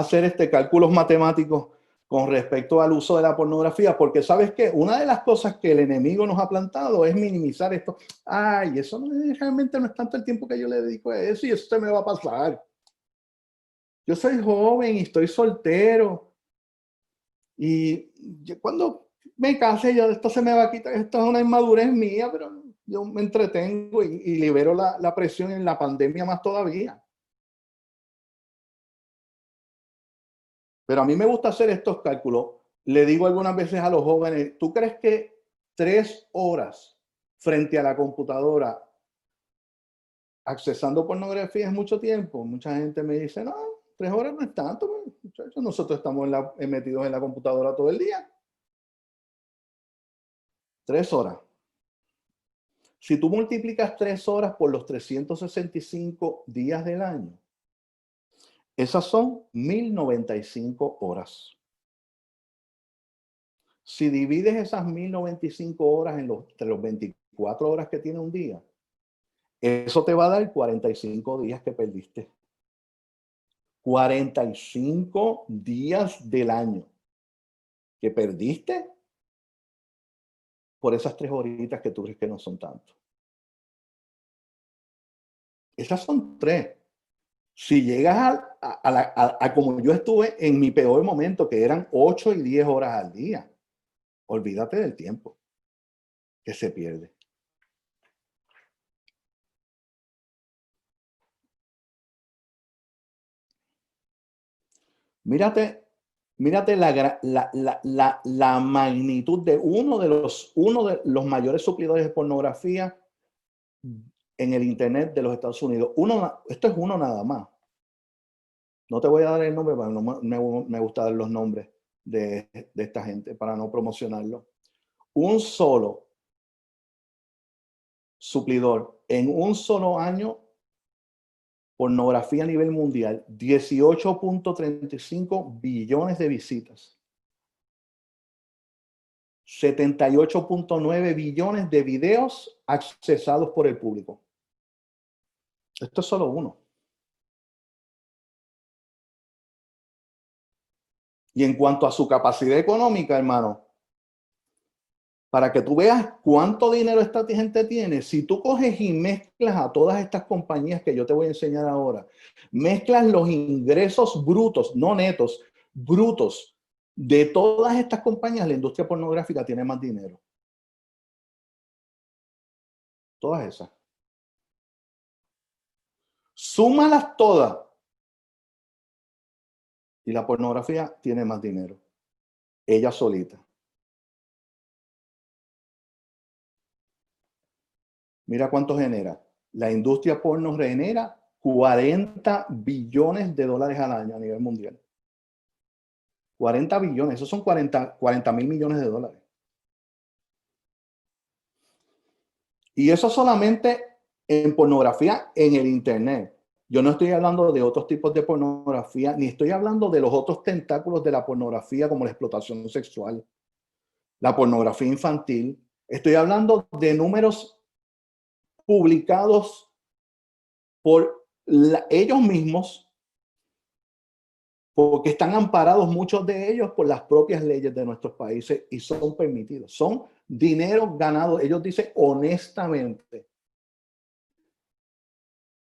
cálculos matemáticos con respecto al uso de la pornografía, porque sabes que una de las cosas que el enemigo nos ha plantado es minimizar esto. Ay, eso realmente no es tanto el tiempo que yo le dedico a eso y eso se me va a pasar. Yo soy joven y estoy soltero. Y cuando me case, ya esto se me va a quitar. Esto es una inmadurez mía, pero yo me entretengo y libero la presión en la pandemia más todavía. Pero a mí me gusta hacer estos cálculos. Le digo algunas veces a los jóvenes, ¿tú crees que 3 horas frente a la computadora accesando pornografía es mucho tiempo? Mucha gente me dice, no, 3 horas no es tanto. Muchachos, nosotros estamos metidos en la computadora todo el día. 3 horas. Si tú multiplicas 3 horas por los 365 días del año, esas son 1095 horas. Si divides esas 1095 horas entre los 24 horas que tiene un día, eso te va a dar 45 días que perdiste. 45 días del año que perdiste por esas 3 horitas que tú crees que no son tanto. Esas son 3. Si llegas a como yo estuve en mi peor momento, que eran 8 y 10 horas al día, olvídate del tiempo que se pierde. Mírate, mírate la magnitud de uno de los mayores suplidores de pornografía en el Internet de los Estados Unidos. Esto es uno nada más. No te voy a dar el nombre, pero no me gusta dar los nombres de esta gente para no promocionarlo. Un solo suplidor en un solo año, pornografía a nivel mundial, 18.35 billones de visitas, 78.9 billones de videos accesados por el público. Esto es solo uno. Y en cuanto a su capacidad económica, hermano, para que tú veas cuánto dinero esta gente tiene, si tú coges y mezclas a todas estas compañías que yo te voy a enseñar ahora, mezclas los ingresos brutos, no netos, brutos, de todas estas compañías, la industria pornográfica tiene más dinero. Todas esas. Súmalas todas. Y la pornografía tiene más dinero. Ella solita. Mira cuánto genera. La industria porno genera 40 billones de dólares al año a nivel mundial. 40 billones, esos son 40 mil millones de dólares. Y eso solamente en pornografía en el Internet. Yo no estoy hablando de otros tipos de pornografía, ni estoy hablando de los otros tentáculos de la pornografía como la explotación sexual, la pornografía infantil. Estoy hablando de números publicados por ellos mismos, porque están amparados muchos de ellos por las propias leyes de nuestros países y son permitidos. Son dinero ganado, ellos dicen honestamente,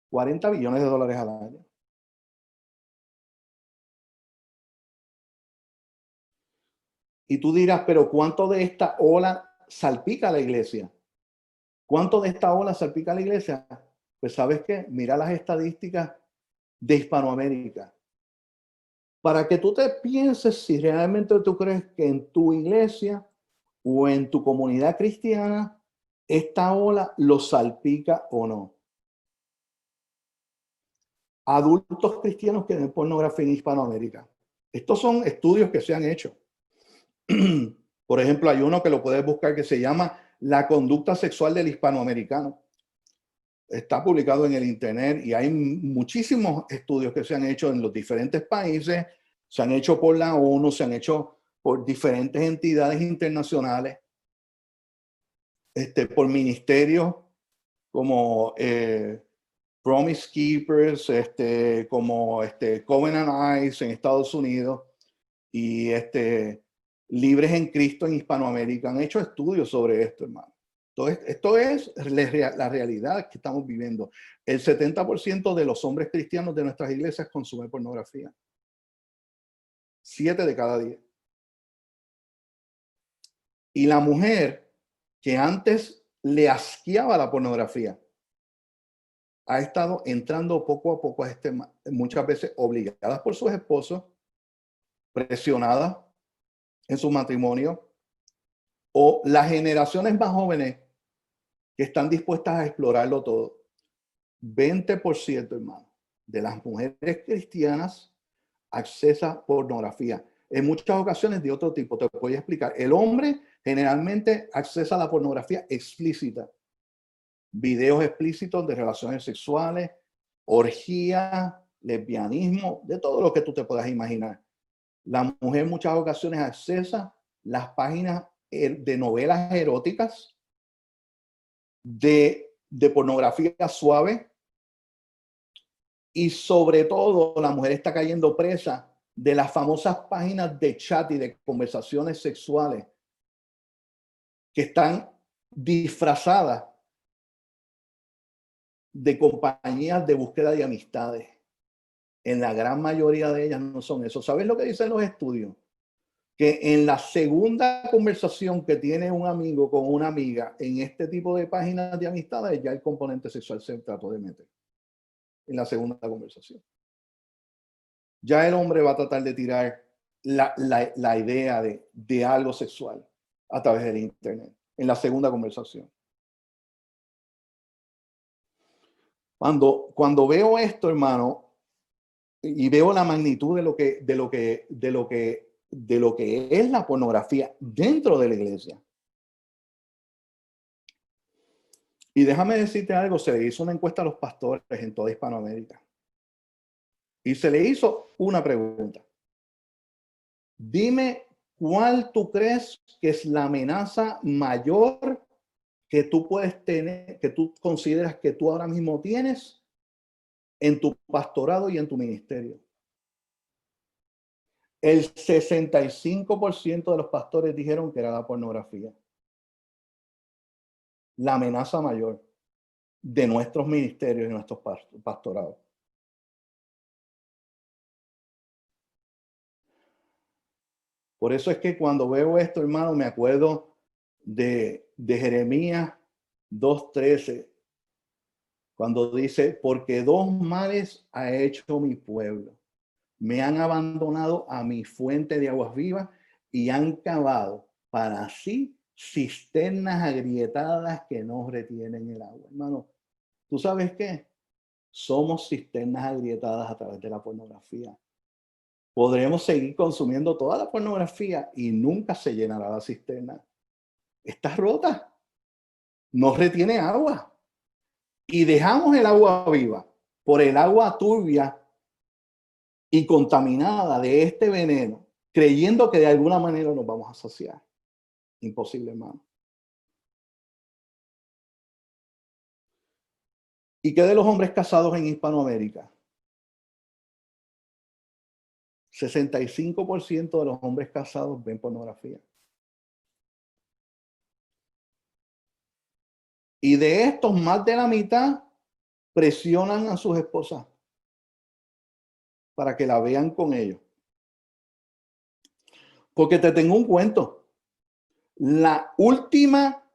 40 billones de dólares al año. Y tú dirás, pero ¿cuánto de esta ola salpica a la iglesia? ¿Cuánto de esta ola salpica a la iglesia? Pues sabes qué, mira las estadísticas de Hispanoamérica. Para que tú te pienses si realmente tú crees que en tu iglesia o en tu comunidad cristiana esta ola lo salpica o no. Adultos cristianos que ven pornografía en Hispanoamérica. Estos son estudios que se han hecho. Por ejemplo, hay uno que lo puedes buscar que se llama La conducta sexual del hispanoamericano. Está publicado en el Internet y hay muchísimos estudios que se han hecho en los diferentes países, se han hecho por la ONU, se han hecho por diferentes entidades internacionales, por ministerios como Promise Keepers, como Covenant Eyes en Estados Unidos y Libres en Cristo en Hispanoamérica. Han hecho estudios sobre esto, hermano. Entonces, esto es la realidad que estamos viviendo. El 70% de los hombres cristianos de nuestras iglesias consumen pornografía. 7 de cada 10. Y la mujer que antes le asqueaba la pornografía, ha estado entrando poco a poco a muchas veces obligadas por sus esposos, presionadas en su matrimonio, o las generaciones más jóvenes que están dispuestas a explorarlo todo. 20%, hermano, de las mujeres cristianas accesa pornografía. En muchas ocasiones de otro tipo, te voy a explicar. El hombre generalmente accesa a la pornografía explícita. videos explícitos de relaciones sexuales, orgías, lesbianismo, de todo lo que tú te puedas imaginar. La mujer en muchas ocasiones accesa las páginas de novelas eróticas, de pornografía suave, y sobre todo la mujer está cayendo presa de las famosas páginas de chat y de conversaciones sexuales que están disfrazadas de compañías de búsqueda de amistades. En la gran mayoría de ellas no son eso. ¿Sabes lo que dicen los estudios? Que en la segunda conversación que tiene un amigo con una amiga en este tipo de páginas de amistades, ya el componente sexual se trató de meter en la segunda conversación. Ya el hombre va a tratar de tirar la idea de algo sexual a través del internet en la segunda conversación. Cuando veo esto, hermano, y veo la magnitud de lo que es la pornografía dentro de la iglesia. Y déjame decirte algo, se le hizo una encuesta a los pastores en toda Hispanoamérica. Y se le hizo una pregunta. Dime cuál tú crees que es la amenaza mayor que tú puedes tener, que tú consideras que tú ahora mismo tienes en tu pastorado y en tu ministerio. El 65% de los pastores dijeron que era la pornografía. La amenaza mayor de nuestros ministerios y nuestros pastorados. Por eso es que cuando veo esto, hermano, me acuerdo de Jeremías 2:13, cuando dice, porque dos males ha hecho mi pueblo. Me han abandonado a mi fuente de aguas vivas y han cavado para sí cisternas agrietadas que no retienen el agua. Hermano, ¿tú sabes qué? Somos cisternas agrietadas a través de la pornografía. Podremos seguir consumiendo toda la pornografía y nunca se llenará la cisterna. Está rota, no retiene agua. Y dejamos el agua viva por el agua turbia y contaminada de este veneno, creyendo que de alguna manera nos vamos a saciar. Imposible, hermano. ¿Y qué de los hombres casados en Hispanoamérica? 65% de los hombres casados ven pornografía. Y de estos, más de la mitad presionan a sus esposas para que la vean con ellos. Porque te tengo un cuento. La última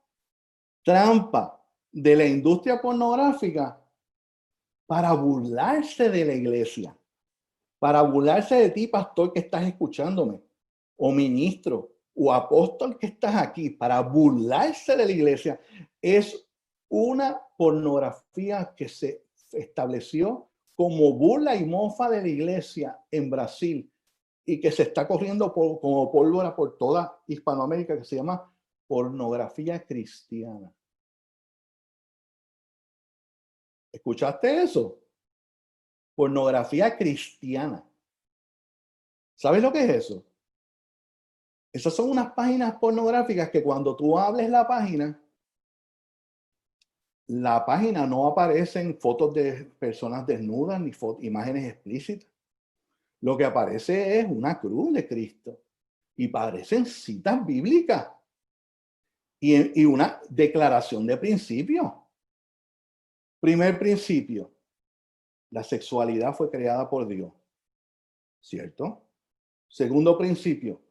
trampa de la industria pornográfica para burlarse de la iglesia, para burlarse de ti, pastor, que estás escuchándome, o ministro, o apóstol que estás aquí, para burlarse de la iglesia, es una pornografía que se estableció como burla y mofa de la iglesia en Brasil y que se está corriendo como pólvora por toda Hispanoamérica, que se llama pornografía cristiana. ¿Escuchaste eso? Pornografía cristiana. ¿Sabes lo que es eso? Esas son unas páginas pornográficas que cuando tú hables la página no aparecen fotos de personas desnudas ni imágenes explícitas. Lo que aparece es una cruz de Cristo y parecen citas bíblicas y una declaración de principio. Primer principio, la sexualidad fue creada por Dios, ¿cierto? Segundo principio,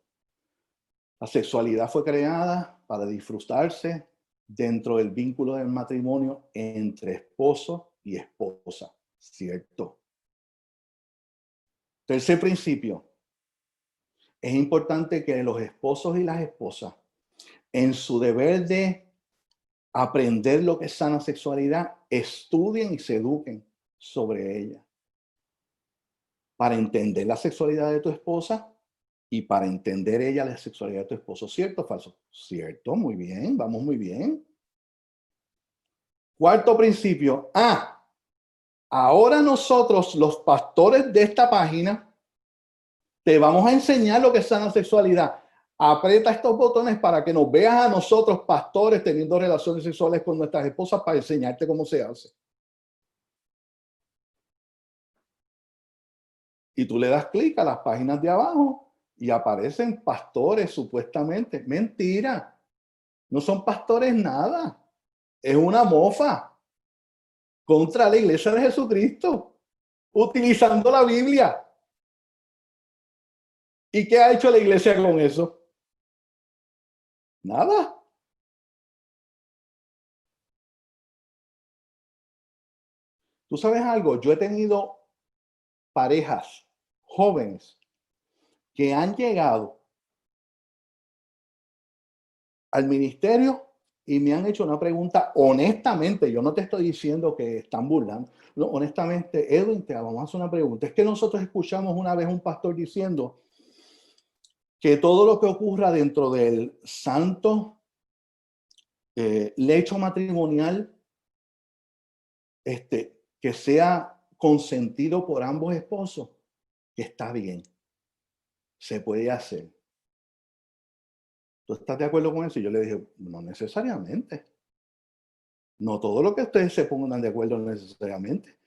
la sexualidad fue creada para disfrutarse dentro del vínculo del matrimonio entre esposo y esposa, ¿cierto? Tercer principio, es importante que los esposos y las esposas, en su deber de aprender lo que es sana sexualidad, estudien y se eduquen sobre ella. Para entender la sexualidad de tu esposa y para entender ella la sexualidad de tu esposo. ¿Cierto o falso? Cierto, muy bien, vamos muy bien. Cuarto principio. Ahora nosotros, los pastores de esta página, te vamos a enseñar lo que es sana sexualidad. Aprieta estos botones para que nos veas a nosotros, pastores, teniendo relaciones sexuales con nuestras esposas para enseñarte cómo se hace. Y tú le das clic a las páginas de abajo y aparecen pastores supuestamente. Mentira. No son pastores nada. Es una mofa contra la iglesia de Jesucristo, utilizando la Biblia. ¿Y qué ha hecho la iglesia con eso? Nada. ¿Tú sabes algo? Yo he tenido parejas jóvenes que han llegado al ministerio y me han hecho una pregunta honestamente. Yo no te estoy diciendo que están burlando. No, honestamente, Edwin, te vamos a hacer una pregunta. Es que nosotros escuchamos una vez un pastor diciendo que todo lo que ocurra dentro del santo lecho matrimonial, que sea consentido por ambos esposos, que está bien, se puede hacer. ¿Tú estás de acuerdo con eso? Y yo le dije, no necesariamente. No todo lo que ustedes se pongan de acuerdo necesariamente.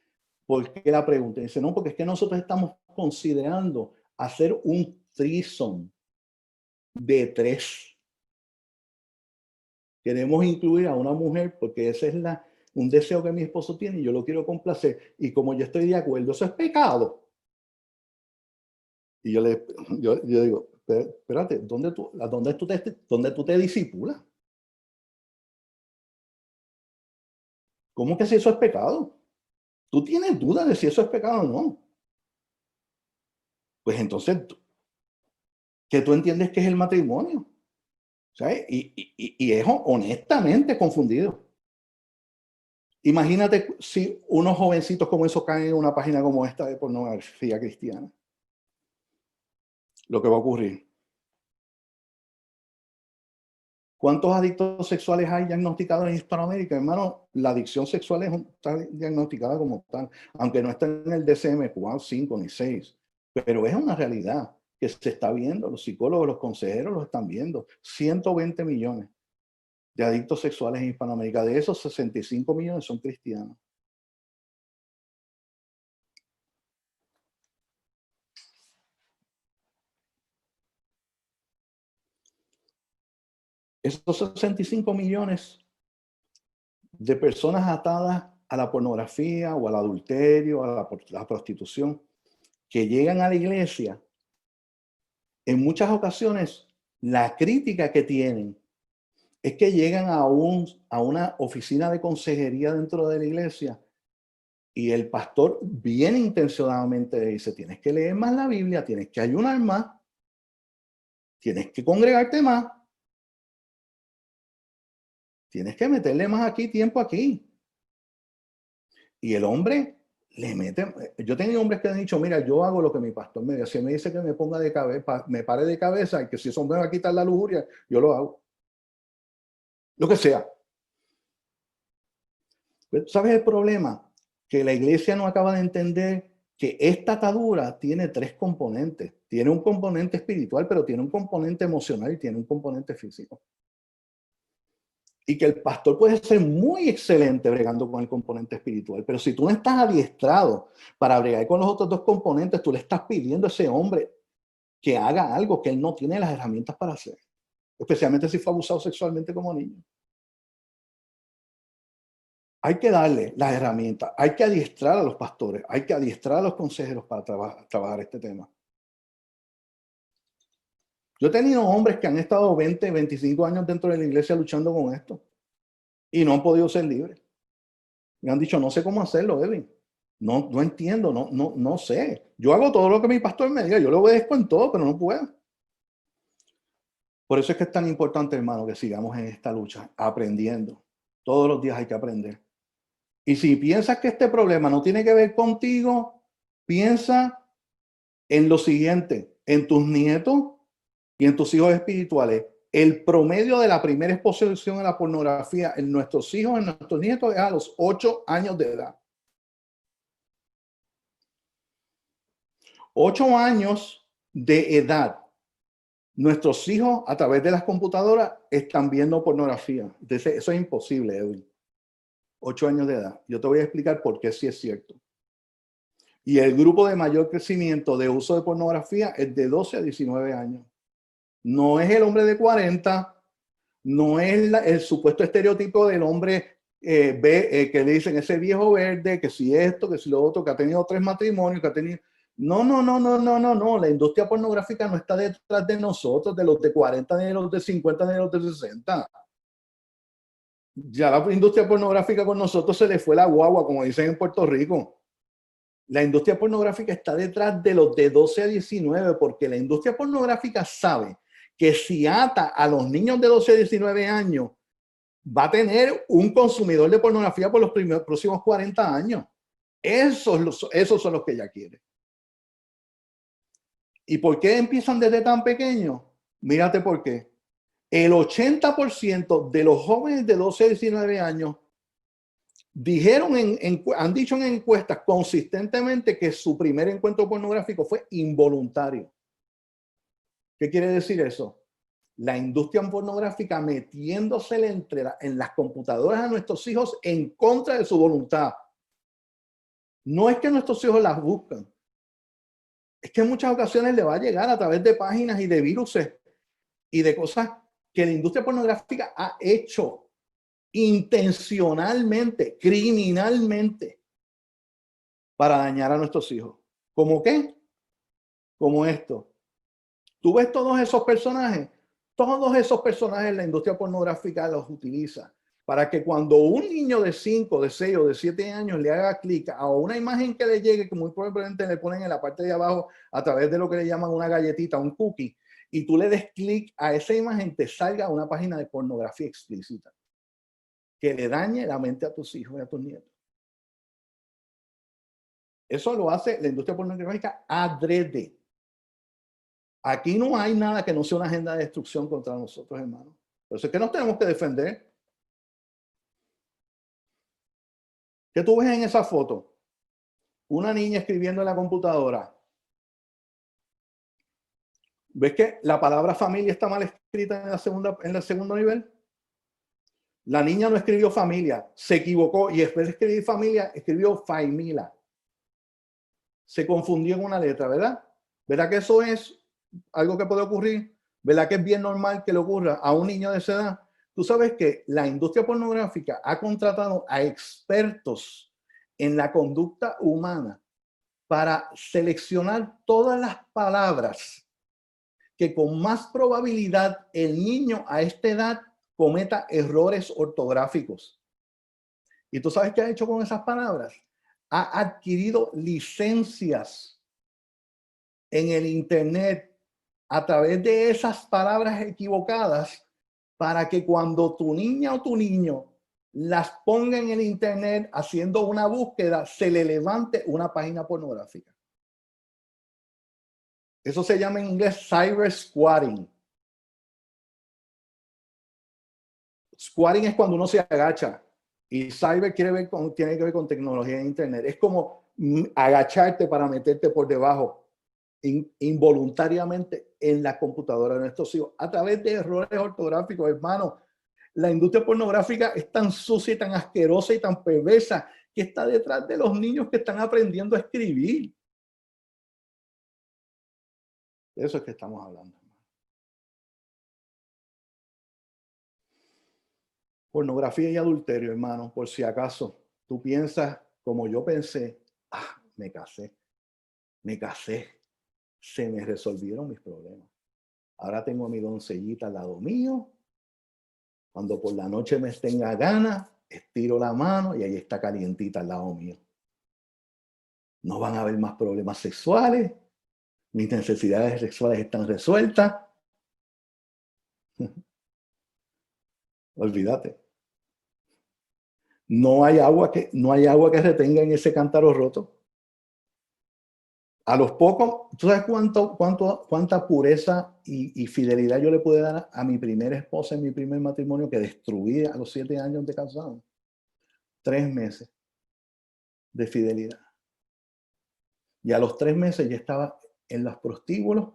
¿Por qué la pregunta? Dice, no, porque es que nosotros estamos considerando hacer un threesome de 3. Queremos incluir a una mujer porque ese es un deseo que mi esposo tiene y yo lo quiero complacer. Y como yo estoy de acuerdo, eso es pecado. Y yo digo, espérate, ¿dónde tú te disipulas? ¿Cómo que si eso es pecado? ¿Tú tienes dudas de si eso es pecado o no? Pues entonces, ¿qué tú entiendes que es el matrimonio? ¿Sabes? Y es honestamente confundido. Imagínate si unos jovencitos como esos caen en una página como esta de pornografía cristiana. Lo que va a ocurrir. ¿Cuántos adictos sexuales hay diagnosticados en Hispanoamérica? Hermano, la adicción sexual está diagnosticada como tal, aunque no está en el DSM-4, 5 ni 6, pero es una realidad que se está viendo, los psicólogos, los consejeros lo están viendo. 120 millones de adictos sexuales en Hispanoamérica, de esos 65 millones son cristianos. Esos 65 millones de personas atadas a la pornografía o al adulterio, a la prostitución, que llegan a la iglesia, en muchas ocasiones la crítica que tienen es que llegan a una oficina de consejería dentro de la iglesia y el pastor bien intencionadamente dice, tienes que leer más la Biblia, tienes que ayunar más, tienes que congregarte más, tienes que meterle más aquí, tiempo aquí. Y el hombre le mete. Yo he tenido hombres que han dicho, mira, yo hago lo que mi pastor me dice. Si me dice que me ponga de cabeza, me pare de cabeza y que si ese hombre me va a quitar la lujuria, yo lo hago. Lo que sea. Pero ¿sabes el problema? Que la iglesia no acaba de entender que esta atadura tiene 3 componentes. Tiene un componente espiritual, pero tiene un componente emocional y tiene un componente físico. Y que el pastor puede ser muy excelente bregando con el componente espiritual, pero si tú no estás adiestrado para bregar con los otros 2 componentes, tú le estás pidiendo a ese hombre que haga algo que él no tiene las herramientas para hacer, especialmente si fue abusado sexualmente como niño. Hay que darle las herramientas, hay que adiestrar a los pastores, hay que adiestrar a los consejeros para trabajar este tema. Yo he tenido hombres que han estado 20, 25 años dentro de la iglesia luchando con esto y no han podido ser libres. Me han dicho, no sé cómo hacerlo, Edwin. No entiendo, no sé. Yo hago todo lo que mi pastor me diga, yo lo obedezco en todo, pero no puedo. Por eso es que es tan importante, hermano, que sigamos en esta lucha, aprendiendo. Todos los días hay que aprender. Y si piensas que este problema no tiene que ver contigo, piensa en lo siguiente, en tus nietos y en tus hijos espirituales. El promedio de la primera exposición a la pornografía en nuestros hijos, en nuestros nietos, es a los 8 años de edad. 8 años de edad. Nuestros hijos a través de las computadoras están viendo pornografía. Entonces, eso es imposible, Edwin. 8 años de edad. Yo te voy a explicar por qué sí es cierto. Y el grupo de mayor crecimiento de uso de pornografía es de 12 a 19 años. No es el hombre de 40, no es el supuesto estereotipo del hombre que le dicen ese viejo verde, que si esto, que si lo otro, que ha tenido 3 matrimonios, que ha tenido... No, no, no, no, no, no, no. La industria pornográfica no está detrás de nosotros, de los de 40, ni de los de 50, ni de los de 60. Ya la industria pornográfica con nosotros se le fue la guagua, como dicen en Puerto Rico. La industria pornográfica está detrás de los de 12 a 19, porque la industria pornográfica sabe que si ata a los niños de 12 a 19 años, va a tener un consumidor de pornografía por los próximos 40 años. Esos son los que ella quiere. ¿Y por qué empiezan desde tan pequeños? Mírate por qué. El 80% de los jóvenes de 12 a 19 años han dicho en encuestas consistentemente que su primer encuentro pornográfico fue involuntario. ¿Qué quiere decir eso? La industria pornográfica metiéndose en las computadoras a nuestros hijos en contra de su voluntad. No es que nuestros hijos las buscan. Es que en muchas ocasiones le va a llegar a través de páginas y de viruses y de cosas que la industria pornográfica ha hecho intencionalmente, criminalmente, para dañar a nuestros hijos. ¿Cómo qué? Como esto. ¿Tú ves todos esos personajes? Todos esos personajes la industria pornográfica los utiliza para que cuando un niño de 5, de 6 o de 7 años le haga clic a una imagen que le llegue, que muy probablemente le ponen en la parte de abajo a través de lo que le llaman una galletita, un cookie, y tú le des clic a esa imagen, te salga una página de pornografía explícita que le dañe la mente a tus hijos y a tus nietos. Eso lo hace la industria pornográfica adrede. Aquí no hay nada que no sea una agenda de destrucción contra nosotros, hermanos. Por eso es que nos tenemos que defender. ¿Qué tú ves en esa foto? Una niña escribiendo en la computadora. ¿Ves que la palabra familia está mal escrita en el segundo nivel? La niña no escribió familia, se equivocó y después de escribir familia, escribió familia. Se confundió en una letra, ¿verdad? ¿Verdad que eso es algo que puede ocurrir? ¿Verdad que es bien normal que le ocurra a un niño de esa edad? Tú sabes que la industria pornográfica ha contratado a expertos en la conducta humana para seleccionar todas las palabras que con más probabilidad el niño a esta edad cometa errores ortográficos. ¿Y tú sabes qué ha hecho con esas palabras? Ha adquirido licencias en el Internet a través de esas palabras equivocadas para que cuando tu niña o tu niño las ponga en el Internet haciendo una búsqueda, se le levante una página pornográfica. Eso se llama en inglés cyber squatting. Squatting es cuando uno se agacha y cyber tiene que ver con tecnología de Internet. Es como agacharte para meterte por debajo involuntariamente en la computadora de nuestros hijos a través de errores ortográficos, hermano. La industria pornográfica es tan sucia y tan asquerosa y tan perversa que está detrás de los niños que están aprendiendo a escribir. De eso es que estamos hablando. Pornografía y adulterio, hermano, por si acaso tú piensas como yo pensé, me casé, se me resolvieron mis problemas. Ahora tengo a mi doncellita al lado mío. Cuando por la noche me tenga ganas, estiro la mano y ahí está calientita al lado mío. No van a haber más problemas sexuales. Mis necesidades sexuales están resueltas. Olvídate. No hay agua que retenga en ese cántaro roto. A los pocos, ¿tú sabes cuánta pureza y fidelidad yo le pude dar a mi primera esposa en mi primer matrimonio que destruí a los 7 años de casado? 3 meses de fidelidad. Y a los 3 meses ya estaba en los prostíbulos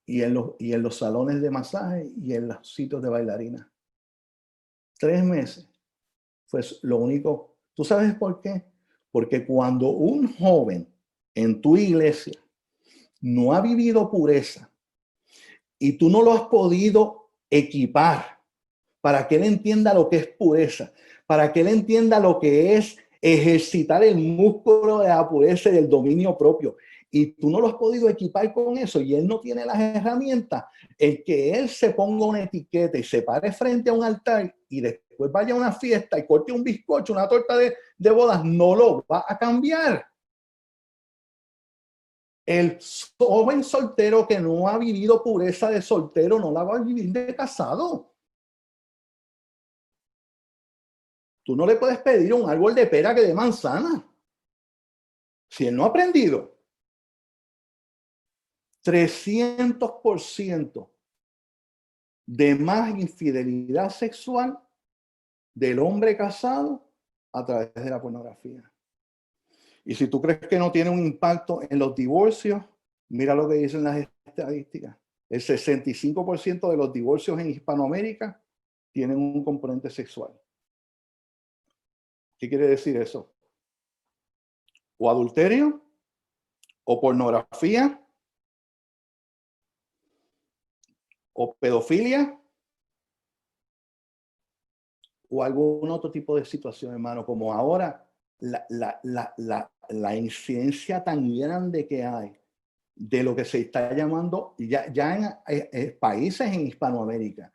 y en los salones de masaje y en los sitios de bailarina. 3 meses fue lo único. ¿Tú sabes por qué? Porque cuando un joven en tu iglesia no ha vivido pureza y tú no lo has podido equipar para que él entienda lo que es pureza, para que él entienda lo que es ejercitar el músculo de la pureza y del dominio propio, y tú no lo has podido equipar con eso y él no tiene las herramientas, el que él se ponga una etiqueta y se pare frente a un altar y después vaya a una fiesta y corte un bizcocho, una torta de bodas, no lo va a cambiar. El joven soltero que no ha vivido pureza de soltero no la va a vivir de casado. Tú no le puedes pedir un árbol de pera que dé manzana. Si él no ha aprendido 300% de más infidelidad sexual del hombre casado a través de la pornografía. Y si tú crees que no tiene un impacto en los divorcios, mira lo que dicen las estadísticas. El 65% de los divorcios en Hispanoamérica tienen un componente sexual. ¿Qué quiere decir eso? O adulterio, o pornografía, o pedofilia, o algún otro tipo de situación, hermano, como ahora la incidencia tan grande que hay de lo que se está llamando ya en países en Hispanoamérica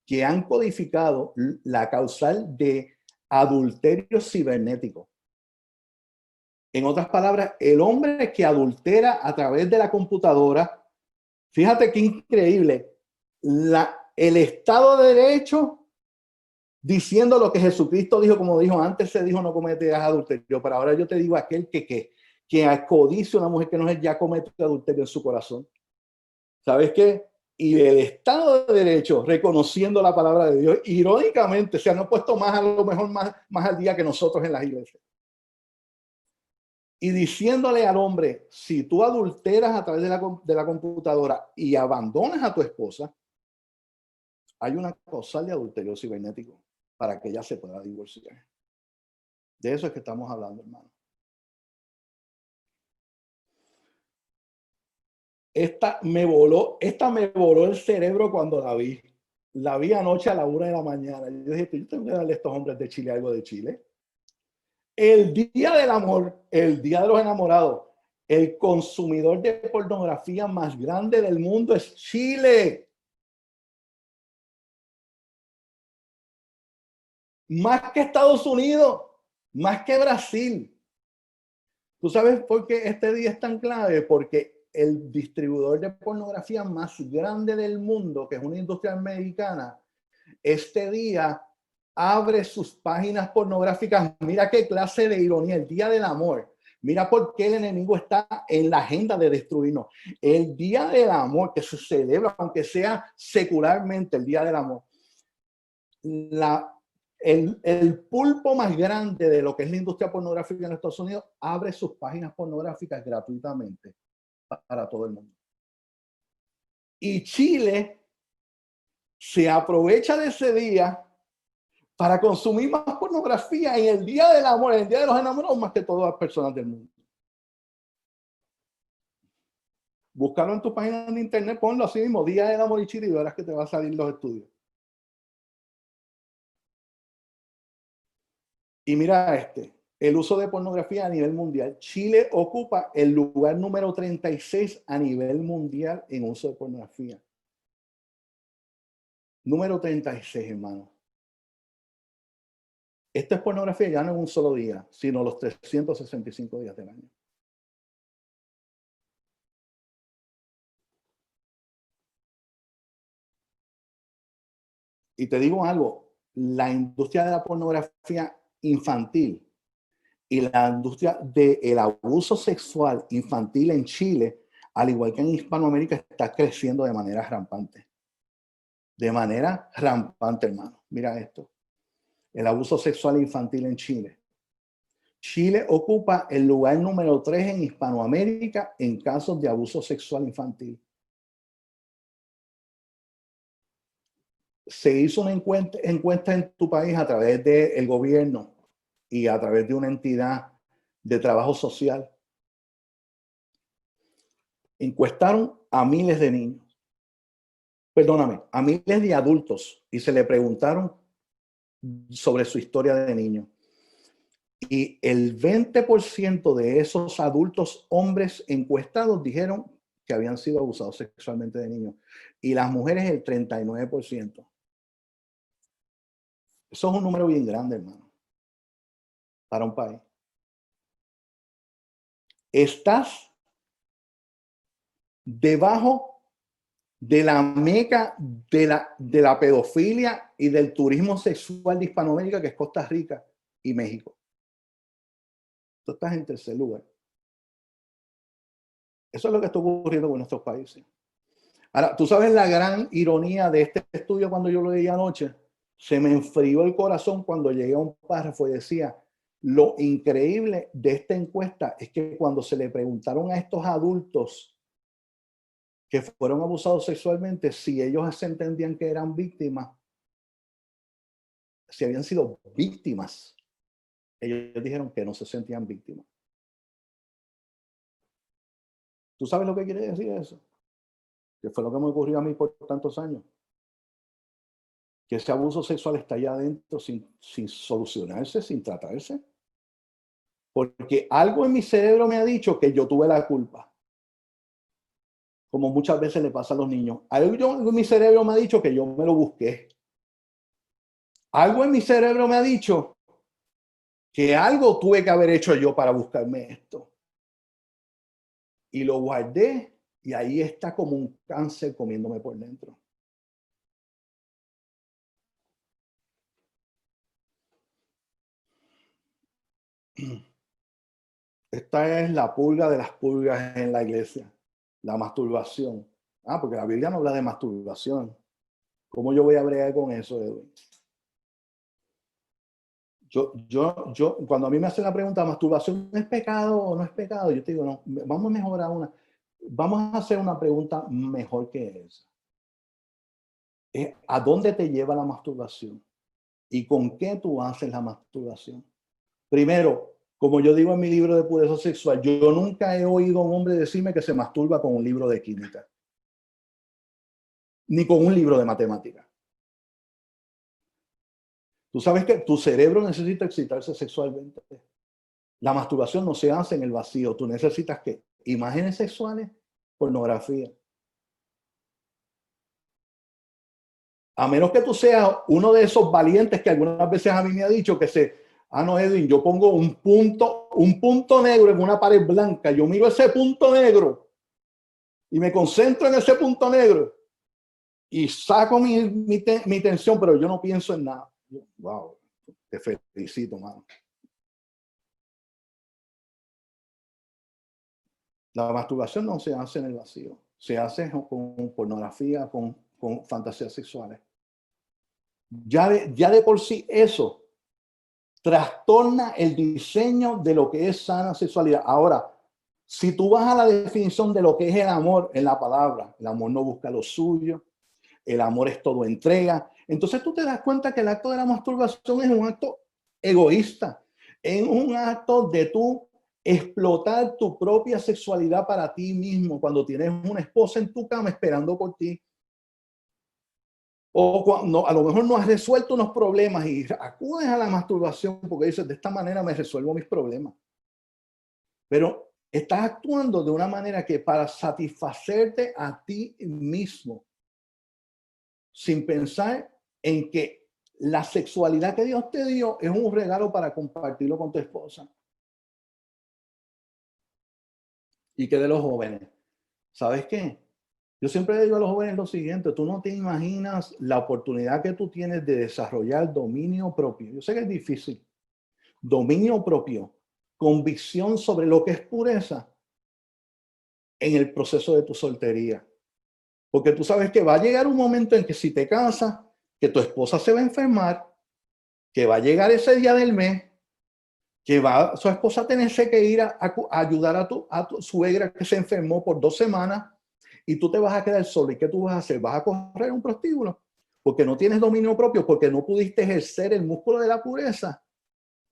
que han codificado la causal de adulterio cibernético. En otras palabras, el hombre que adultera a través de la computadora, fíjate qué increíble, el Estado de Derecho diciendo lo que Jesucristo dijo, como dijo antes, se dijo no cometerás adulterio, pero ahora yo te digo aquel que codicia a una mujer que no es, ya comete adulterio en su corazón. ¿Sabes qué? Y el Estado de Derecho reconociendo la palabra de Dios, irónicamente se han puesto más, a lo mejor más al día que nosotros en las iglesias. Y diciéndole al hombre, si tú adulteras a través de la computadora y abandonas a tu esposa, hay una causal de adulterio cibernético para que ella se pueda divorciar. De eso es que estamos hablando, hermano. Esta me voló el cerebro cuando la vi. La vi anoche a la 1 de la mañana. Yo dije, yo tengo que darle a estos hombres de Chile algo de Chile. El día del amor, el día de los enamorados, el consumidor de pornografía más grande del mundo es Chile. Más que Estados Unidos, más que Brasil. ¿Tú sabes por qué este día es tan clave? Porque el distribuidor de pornografía más grande del mundo, que es una industria americana, este día abre sus páginas pornográficas. Mira qué clase de ironía, el Día del Amor. Mira por qué el enemigo está en la agenda de destruirnos. El Día del Amor, que se celebra, aunque sea secularmente, el Día del Amor. El pulpo más grande de lo que es la industria pornográfica en Estados Unidos abre sus páginas pornográficas gratuitamente para todo el mundo. Y Chile se aprovecha de ese día para consumir más pornografía en el Día del Amor, en el Día de los Enamorados, más que todas las personas del mundo. Búscalo en tu página de internet, ponlo así mismo, Día del Amor y Chile, y verás que te van a salir los estudios. Y mira el uso de pornografía a nivel mundial. Chile ocupa el lugar número 36 a nivel mundial en uso de pornografía. Número 36, hermano. Esta es pornografía ya no en un solo día, sino los 365 días del año. Y te digo algo, la industria de la pornografía infantil Y la industria del abuso sexual infantil en Chile, al igual que en Hispanoamérica, está creciendo de manera rampante. De manera rampante, hermano. Mira esto. El abuso sexual infantil en Chile. Chile ocupa el lugar número 3 en Hispanoamérica en casos de abuso sexual infantil. Se hizo una encuesta en tu país a través del gobierno y a través de una entidad de trabajo social. Encuestaron a miles de niños, perdóname, a miles de adultos y se le preguntaron sobre su historia de niño. Y el 20% de esos adultos hombres encuestados dijeron que habían sido abusados sexualmente de niños. Y las mujeres el 39%. Eso es un número bien grande, hermano, para un país. Estás debajo de la meca de la pedofilia y del turismo sexual de Hispanoamérica, que es Costa Rica y México. Tú estás en tercer lugar. Eso es lo que está ocurriendo con nuestros países. Ahora, tú sabes la gran ironía de este estudio cuando yo lo leí anoche. Se me enfrió el corazón cuando llegué a un párrafo y decía, lo increíble de esta encuesta es que cuando se le preguntaron a estos adultos que fueron abusados sexualmente, si ellos se entendían que eran víctimas, si habían sido víctimas, ellos dijeron que no se sentían víctimas. ¿Tú sabes lo que quiere decir eso? Que fue lo que me ocurrió a mí por tantos años. Que ese abuso sexual está allá adentro sin solucionarse, sin tratarse. Porque algo en mi cerebro me ha dicho que yo tuve la culpa. Como muchas veces le pasa a los niños. Algo en mi cerebro me ha dicho que yo me lo busqué. Algo en mi cerebro me ha dicho que algo tuve que haber hecho yo para buscarme esto. Y lo guardé y ahí está como un cáncer comiéndome por dentro. Esta es la pulga de las pulgas en la iglesia, la masturbación. Ah, porque la Biblia no habla de masturbación. ¿Cómo yo voy a bregar con eso, Edwin? Cuando a mí me hacen la pregunta, ¿masturbación es pecado o no es pecado? Yo te digo, no, vamos a mejorar vamos a hacer una pregunta mejor que esa. ¿A dónde te lleva la masturbación? ¿Y con qué tú haces la masturbación? Primero, como yo digo en mi libro de pureza sexual, yo nunca he oído a un hombre decirme que se masturba con un libro de química, ni con un libro de matemática. Tú sabes que tu cerebro necesita excitarse sexualmente. La masturbación no se hace en el vacío. Tú necesitas ¿qué? Imágenes sexuales, pornografía. A menos que tú seas uno de esos valientes que algunas veces a mí me ha dicho que no, Edwin, yo pongo un punto negro en una pared blanca, yo miro ese punto negro y me concentro en ese punto negro y saco mi tensión, pero yo no pienso en nada. Wow, te felicito, mano. La masturbación no se hace en el vacío, se hace con pornografía, con fantasías sexuales. Ya de por sí eso trastorna el diseño de lo que es sana sexualidad. Ahora, si tú vas a la definición de lo que es el amor en la palabra, el amor no busca lo suyo, el amor es todo entrega, entonces tú te das cuenta que el acto de la masturbación es un acto egoísta, es un acto de tú explotar tu propia sexualidad para ti mismo cuando tienes una esposa en tu cama esperando por ti. O cuando a lo mejor no has resuelto unos problemas y acudes a la masturbación porque dices, de esta manera me resuelvo mis problemas. Pero estás actuando de una manera que para satisfacerte a ti mismo, sin pensar en que la sexualidad que Dios te dio es un regalo para compartirlo con tu esposa. ¿Y qué de los jóvenes? ¿Sabes qué? Yo siempre digo a los jóvenes lo siguiente, tú no te imaginas la oportunidad que tú tienes de desarrollar dominio propio. Yo sé que es difícil. Dominio propio convicción sobre lo que es pureza en el proceso de tu soltería. Porque tú sabes que va a llegar un momento en que si te casas, que tu esposa se va a enfermar, que va a llegar ese día del mes, que va su esposa a tenerse que ir a ayudar a tu suegra que se enfermó por 2 semanas y tú te vas a quedar solo. ¿Y qué tú vas a hacer? ¿Vas a correr un prostíbulo? Porque no tienes dominio propio, porque no pudiste ejercer el músculo de la pureza.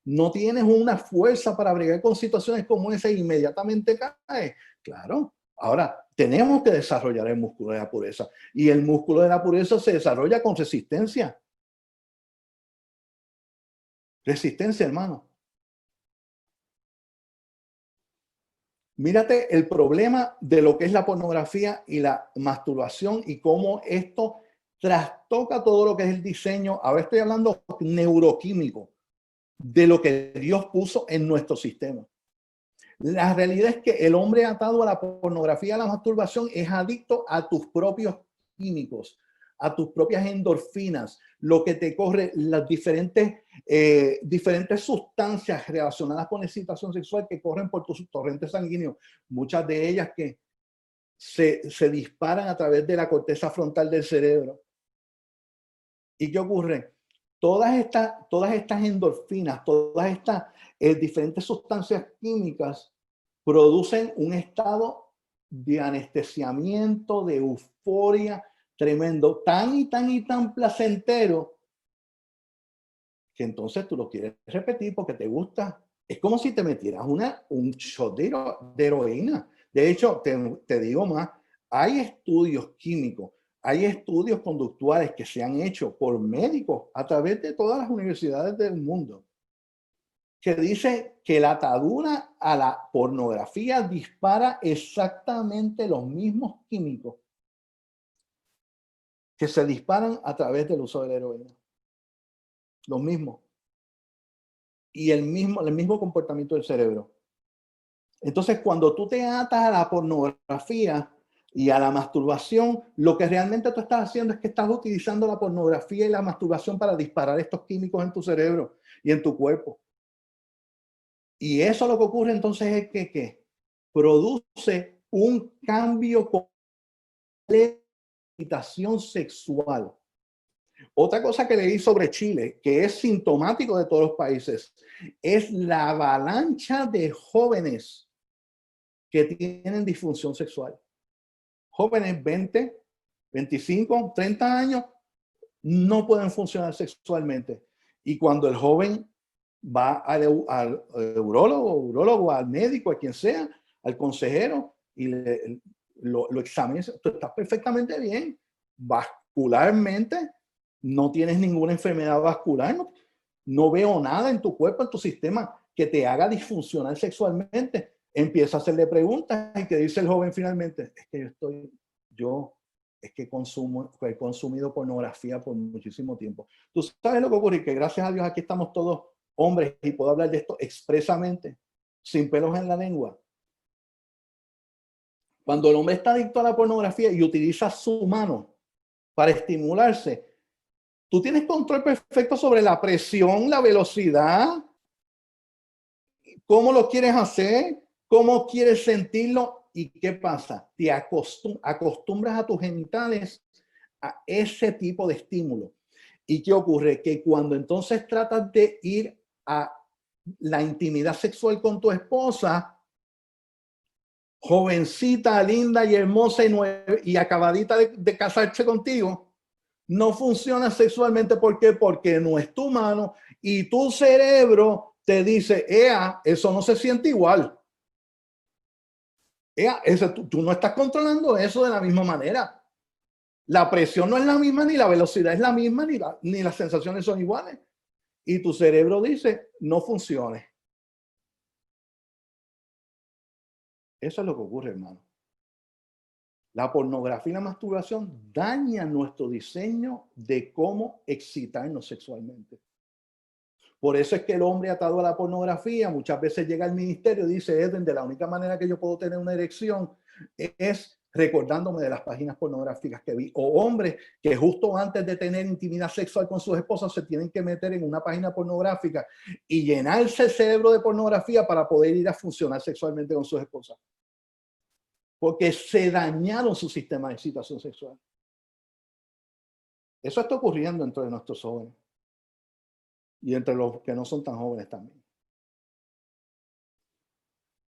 No tienes una fuerza para bregar con situaciones como esa e inmediatamente caes. Claro. Ahora, tenemos que desarrollar el músculo de la pureza. Y el músculo de la pureza se desarrolla con resistencia. Resistencia, hermano. Mírate el problema de lo que es la pornografía y la masturbación y cómo esto trastoca todo lo que es el diseño. Ahora estoy hablando neuroquímico, de lo que Dios puso en nuestro sistema. La realidad es que el hombre atado a la pornografía, a la masturbación, es adicto a tus propios químicos, a tus propias endorfinas, lo que te corre, las diferentes sustancias relacionadas con la excitación sexual que corren por tus torrentes sanguíneos, muchas de ellas que se disparan a través de la corteza frontal del cerebro. ¿Y qué ocurre? Todas estas endorfinas, todas estas diferentes sustancias químicas producen un estado de anestesiamiento, de euforia tremendo, tan y tan placentero, que entonces tú lo quieres repetir porque te gusta. Es como si te metieras un shot de heroína. De hecho, te digo más, hay estudios químicos, hay estudios conductuales que se han hecho por médicos a través de todas las universidades del mundo, que dice que la atadura a la pornografía dispara exactamente los mismos químicos que se disparan a través del uso de la heroína. Los mismos. Y el mismo comportamiento del cerebro. Entonces, cuando tú te atas a la pornografía y a la masturbación, lo que realmente tú estás haciendo es que estás utilizando la pornografía y la masturbación para disparar estos químicos en tu cerebro y en tu cuerpo. Y eso lo que ocurre entonces es que produce un cambio con la excitación sexual. Otra cosa que leí sobre Chile, que es sintomático de todos los países, es la avalancha de jóvenes que tienen disfunción sexual. Jóvenes 20, 25, 30 años no pueden funcionar sexualmente. Y cuando el joven va al urólogo, al médico, a quien sea, al consejero, y lo examina, tú estás perfectamente bien. Vascularmente, no tienes ninguna enfermedad vascular, no veo nada en tu cuerpo, en tu sistema que te haga disfuncionar sexualmente. Empieza a hacerle preguntas y que dice el joven finalmente, es que he consumido pornografía por muchísimo tiempo. Tú sabes lo que ocurre, que gracias a Dios aquí estamos todos hombres y puedo hablar de esto expresamente, sin pelos en la lengua. Cuando el hombre está adicto a la pornografía y utiliza su mano para estimularse, tú tienes control perfecto sobre la presión, la velocidad, cómo lo quieres hacer, cómo quieres sentirlo y qué pasa. Te acostumbras a tus genitales a ese tipo de estímulo. ¿Y qué ocurre? Que cuando entonces tratas de ir a la intimidad sexual con tu esposa, jovencita, linda y hermosa y acabadita de casarse contigo, no funciona sexualmente. ¿Por qué? Porque no es tu mano y tu cerebro te dice, eso no se siente igual. Tú no estás controlando eso de la misma manera. La presión no es la misma, ni la velocidad es la misma, ni las sensaciones son iguales. Y tu cerebro dice, no funcione. Eso es lo que ocurre, hermano. La pornografía y la masturbación dañan nuestro diseño de cómo excitarnos sexualmente. Por eso es que el hombre atado a la pornografía muchas veces llega al ministerio y dice, Edwin, de la única manera que yo puedo tener una erección es recordándome de las páginas pornográficas que vi, o hombres que justo antes de tener intimidad sexual con sus esposas se tienen que meter en una página pornográfica y llenarse el cerebro de pornografía para poder ir a funcionar sexualmente con sus esposas. Porque se dañaron su sistema de excitación sexual. Eso está ocurriendo entre nuestros jóvenes y entre los que no son tan jóvenes también.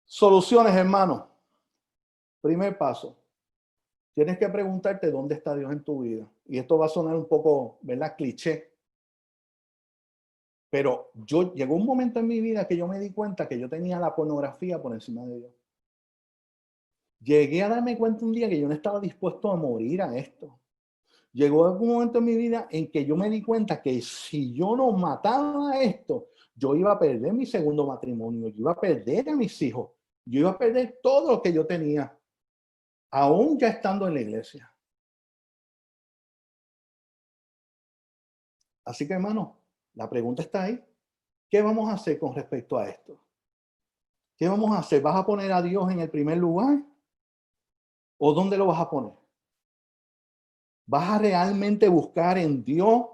Soluciones, hermano. Primer paso. Tienes que preguntarte dónde está Dios en tu vida. Y esto va a sonar un poco, ¿verdad? Cliché. Pero llegó un momento en mi vida que yo me di cuenta que yo tenía la pornografía por encima de Dios. Llegué a darme cuenta un día que yo no estaba dispuesto a morir a esto. Llegó algún momento en mi vida en que yo me di cuenta que si yo no mataba a esto, yo iba a perder mi segundo matrimonio, yo iba a perder a mis hijos, yo iba a perder todo lo que yo tenía, aún ya estando en la iglesia. Así que, hermano, la pregunta está ahí. ¿Qué vamos a hacer con respecto a esto? ¿Qué vamos a hacer? ¿Vas a poner a Dios en el primer lugar? ¿O dónde lo vas a poner? ¿Vas a realmente buscar en Dios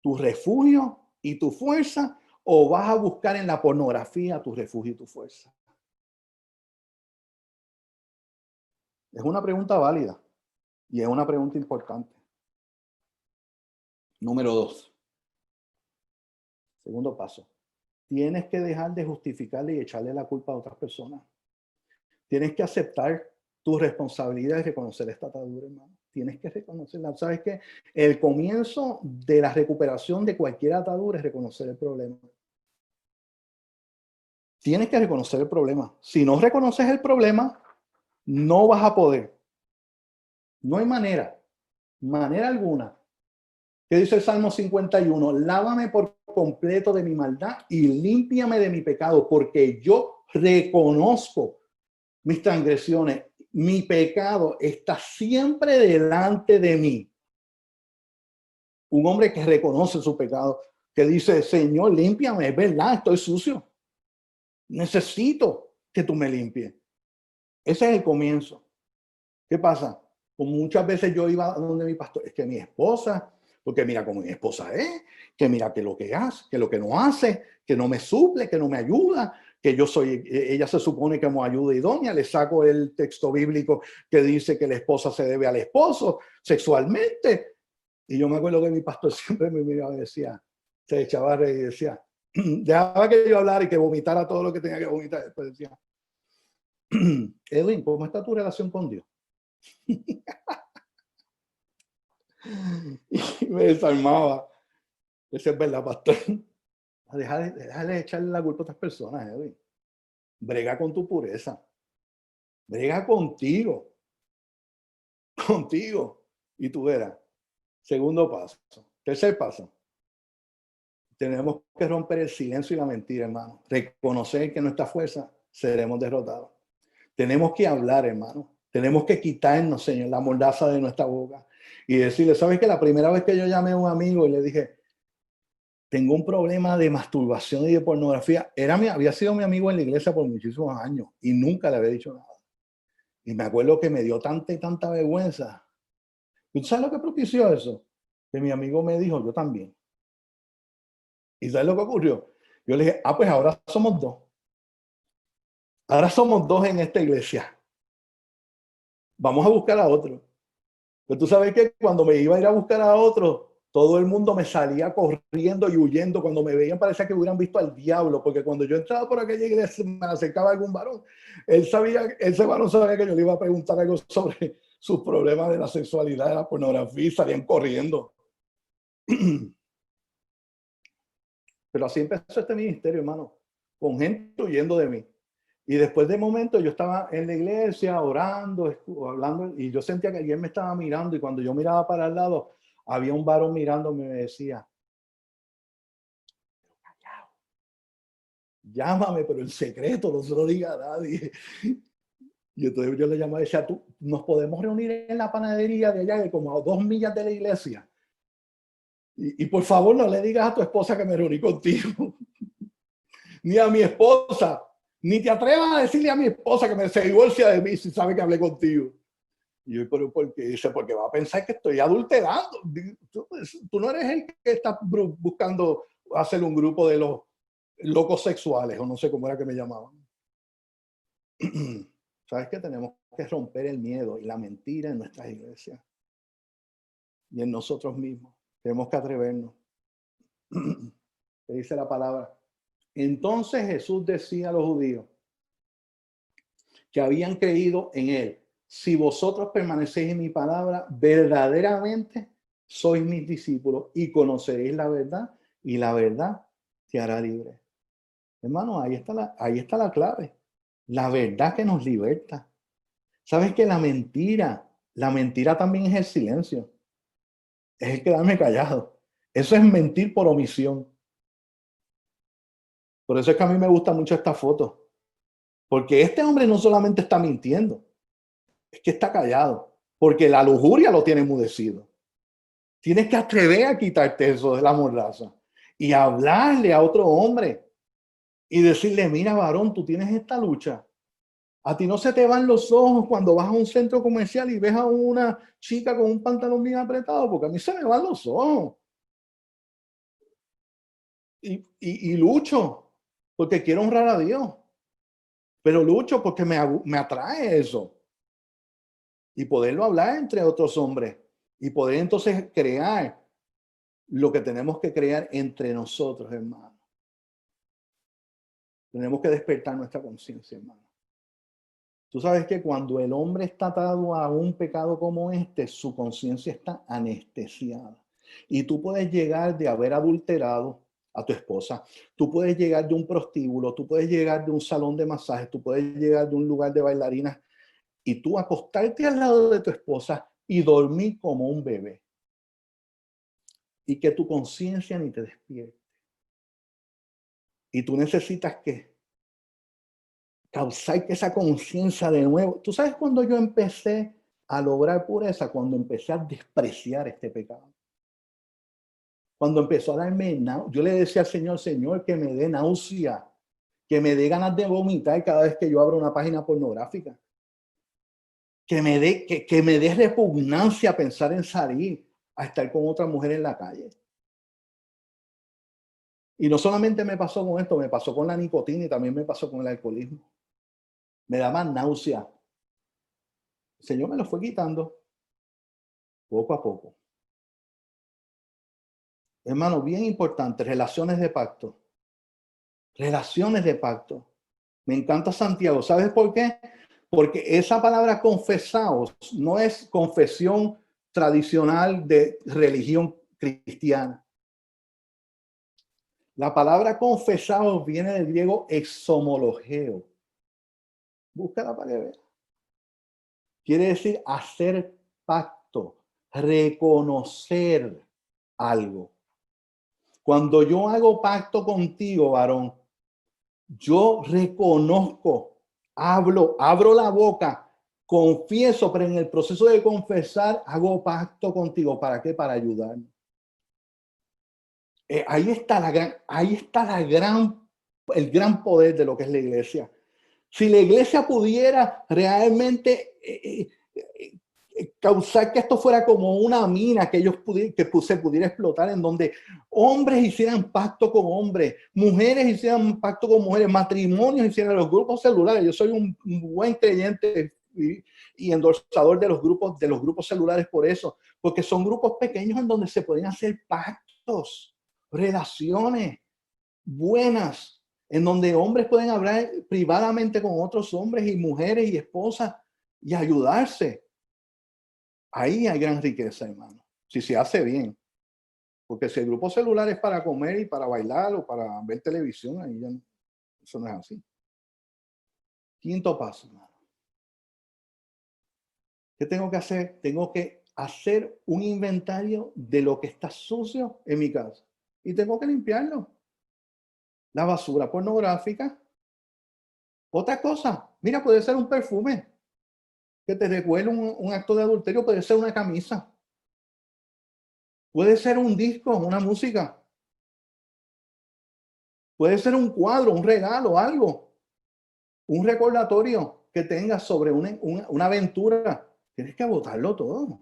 tu refugio y tu fuerza? ¿O vas a buscar en la pornografía tu refugio y tu fuerza? Es una pregunta válida y es una pregunta importante. Número 2. Segundo paso. Tienes que dejar de justificarle y echarle la culpa a otras personas. Tienes que aceptar tu responsabilidad y reconocer esta atadura, hermano. Tienes que reconocerla. ¿Sabes qué? El comienzo de la recuperación de cualquier atadura es reconocer el problema. Tienes que reconocer el problema. Si no reconoces el problema, no vas a poder. No hay manera alguna. ¿Qué dice el Salmo 51? Lávame por completo de mi maldad y límpiame de mi pecado, porque yo reconozco mis transgresiones. Mi pecado está siempre delante de mí. Un hombre que reconoce su pecado, que dice, Señor, límpiame, es verdad, estoy sucio. Necesito que tú me limpies. Ese es el comienzo. ¿Qué pasa? Como muchas veces yo iba a donde mi pastor, es que mi esposa, porque mira cómo mi esposa es, que mira que lo que hace, que lo que no hace, que no me suple, que no me ayuda, que yo soy, ella se supone que me ayuda idónea, le saco el texto bíblico que dice que la esposa se debe al esposo sexualmente. Y yo me acuerdo que mi pastor siempre me miraba y decía, se echaba a reír y decía, dejaba que yo hablara y que vomitara todo lo que tenía que vomitar. Después decía, Edwin, ¿cómo está tu relación con Dios? Y me desarmaba. Eso es verdad, pastor. Deja de echarle la culpa a otras personas, Edwin. Brega con tu pureza. Brega contigo. Y tú verás. Segundo paso. Tercer paso. Tenemos que romper el silencio y la mentira, hermano. Reconocer que nuestra fuerza seremos derrotados. Tenemos que hablar, hermano. Tenemos que quitarnos, Señor, la mordaza de nuestra boca y decirle, ¿sabes qué? La primera vez que yo llamé a un amigo y le dije, tengo un problema de masturbación y de pornografía. Había sido mi amigo en la iglesia por muchísimos años y nunca le había dicho nada. Y me acuerdo que me dio tanta y tanta vergüenza. ¿Y tú sabes lo que propició eso? Que mi amigo me dijo, yo también. ¿Y sabes lo que ocurrió? Yo le dije, pues ahora somos dos. Ahora somos dos en esta iglesia. Vamos a buscar a otro. Pero tú sabes que cuando me iba a ir a buscar a otro, todo el mundo me salía corriendo y huyendo. Cuando me veían parecía que hubieran visto al diablo, porque cuando yo entraba por aquella iglesia me acercaba algún varón. Ese varón sabía que yo le iba a preguntar algo sobre sus problemas de la sexualidad, de la pornografía, y salían corriendo. Pero así empezó este ministerio, hermano, con gente huyendo de mí. Y después de momento yo estaba en la iglesia orando, hablando, y yo sentía que alguien me estaba mirando, y cuando yo miraba para el lado, había un varón mirándome y me decía, callado, llámame, pero en secreto, no se lo diga a nadie. Y entonces yo le llamaba y decía, nos podemos reunir en la panadería de allá, de como a 2 millas de la iglesia. Y por favor no le digas a tu esposa que me reuní contigo, ni a mi esposa. Ni te atrevas a decirle a mi esposa que se divorcia de mí si sabe que hablé contigo. Y yo, pero ¿por qué? Dice, porque va a pensar que estoy adulterando. Tú no eres el que está buscando hacer un grupo de los locos sexuales, o no sé cómo era que me llamaban. ¿Sabes qué? Tenemos que romper el miedo y la mentira en nuestras iglesias y en nosotros mismos. Tenemos que atrevernos. ¿Qué dice la palabra? Entonces Jesús decía a los judíos que habían creído en él: si vosotros permanecéis en mi palabra, verdaderamente sois mis discípulos y conoceréis la verdad, y la verdad te hará libre. Hermano, ahí está la clave. La verdad que nos liberta. ¿Sabes que la mentira también es el silencio? Es el quedarme callado. Eso es mentir por omisión. Por eso es que a mí me gusta mucho esta foto. Porque este hombre no solamente está mintiendo, es que está callado. Porque la lujuria lo tiene enmudecido. Tienes que atrever a quitarte eso de la mordaza y hablarle a otro hombre y decirle: mira, varón, tú tienes esta lucha. A ti no se te van los ojos cuando vas a un centro comercial y ves a una chica con un pantalón bien apretado, porque a mí se me van los ojos. Y lucho porque quiero honrar a Dios, pero lucho porque me atrae eso. Y poderlo hablar entre otros hombres y poder entonces crear lo que tenemos que crear entre nosotros, hermano. Tenemos que despertar nuestra conciencia, hermano. Tú sabes que cuando el hombre está atado a un pecado como este, su conciencia está anestesiada. Y tú puedes llegar de haber adulterado a tu esposa, tú puedes llegar de un prostíbulo, tú puedes llegar de un salón de masajes, tú puedes llegar de un lugar de bailarinas y tú acostarte al lado de tu esposa y dormir como un bebé. Y que tu conciencia ni te despierte. Y tú necesitas que causar que esa conciencia de nuevo. ¿Tú sabes cuando yo empecé a lograr pureza? Cuando empecé a despreciar este pecado. Cuando empezó a darme, yo le decía al Señor: Señor, que me dé náusea, que me dé ganas de vomitar cada vez que yo abro una página pornográfica. Que me dé repugnancia pensar en salir a estar con otra mujer en la calle. Y no solamente me pasó con esto, me pasó con la nicotina y también me pasó con el alcoholismo. Me daba náusea. El Señor me lo fue quitando poco a poco. Hermano, bien importante, relaciones de pacto. Relaciones de pacto. Me encanta Santiago. ¿Sabes por qué? Porque esa palabra confesaos no es confesión tradicional de religión cristiana. La palabra confesaos viene del griego exomologeo. Búscala para que veas. Quiere decir hacer pacto, reconocer algo. Cuando yo hago pacto contigo, varón, yo reconozco, abro la boca, confieso, pero en el proceso de confesar hago pacto contigo. ¿Para qué? Para ayudar. Ahí está el gran poder de lo que es la iglesia. Si la iglesia pudiera realmente causar que esto fuera como una mina que se pudiera explotar, en donde hombres hicieran pacto con hombres, mujeres hicieran pacto con mujeres, matrimonios hicieran, los grupos celulares. Yo soy un buen creyente y endorsador de los grupos celulares por eso, porque son grupos pequeños en donde se pueden hacer pactos, relaciones buenas, en donde hombres pueden hablar privadamente con otros hombres y mujeres y esposas y ayudarse. Ahí hay gran riqueza, hermano, si se hace bien. Porque si el grupo celular es para comer y para bailar o para ver televisión, ahí ya eso no es así. Quinto paso, hermano. ¿Qué tengo que hacer? Tengo que hacer un inventario de lo que está sucio en mi casa y tengo que limpiarlo. La basura pornográfica. Otra cosa, mira, puede ser un perfume que te recuerde un acto de adulterio, puede ser una camisa, puede ser un disco, una música, puede ser un cuadro, un regalo, algo, un recordatorio que tengas sobre una aventura Tienes que botarlo todo.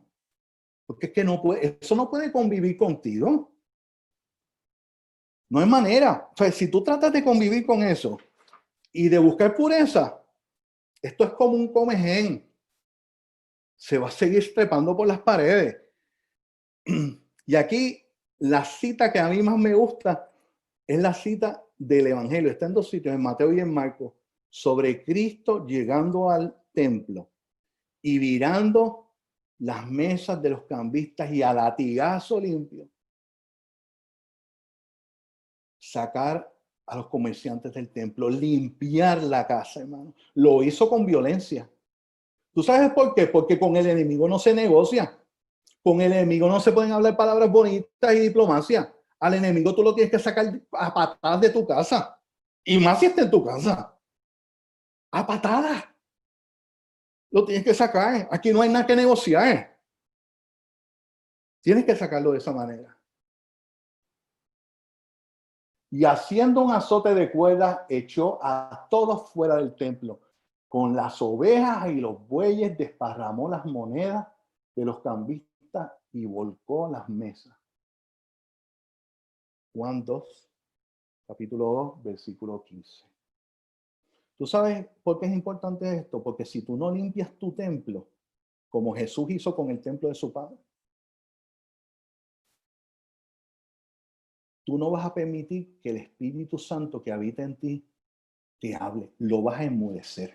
Porque es que no puede, eso no puede convivir contigo. No hay manera. O sea, si tú tratas de convivir con eso y de buscar pureza, esto es como un comején. Se va a seguir trepando por las paredes. Y aquí la cita que a mí más me gusta es la cita del Evangelio. Está en dos sitios, en Mateo y en Marcos, sobre Cristo llegando al templo y virando las mesas de los cambistas y a latigazo limpio sacar a los comerciantes del templo, limpiar la casa, hermano. Lo hizo con violencia. ¿Tú sabes por qué? Porque con el enemigo no se negocia. Con el enemigo no se pueden hablar palabras bonitas y diplomacia. Al enemigo tú lo tienes que sacar a patadas de tu casa. Y más si está en tu casa. A patadas. Lo tienes que sacar. Aquí no hay nada que negociar. Tienes que sacarlo de esa manera. Y haciendo un azote de cuerdas, echó a todos fuera del templo. Con las ovejas y los bueyes desparramó las monedas de los cambistas y volcó las mesas. Juan 2, capítulo 2, versículo 15. ¿Tú sabes por qué es importante esto? Porque si tú no limpias tu templo, como Jesús hizo con el templo de su Padre, tú no vas a permitir que el Espíritu Santo que habita en ti te hable, lo vas a enmudecer.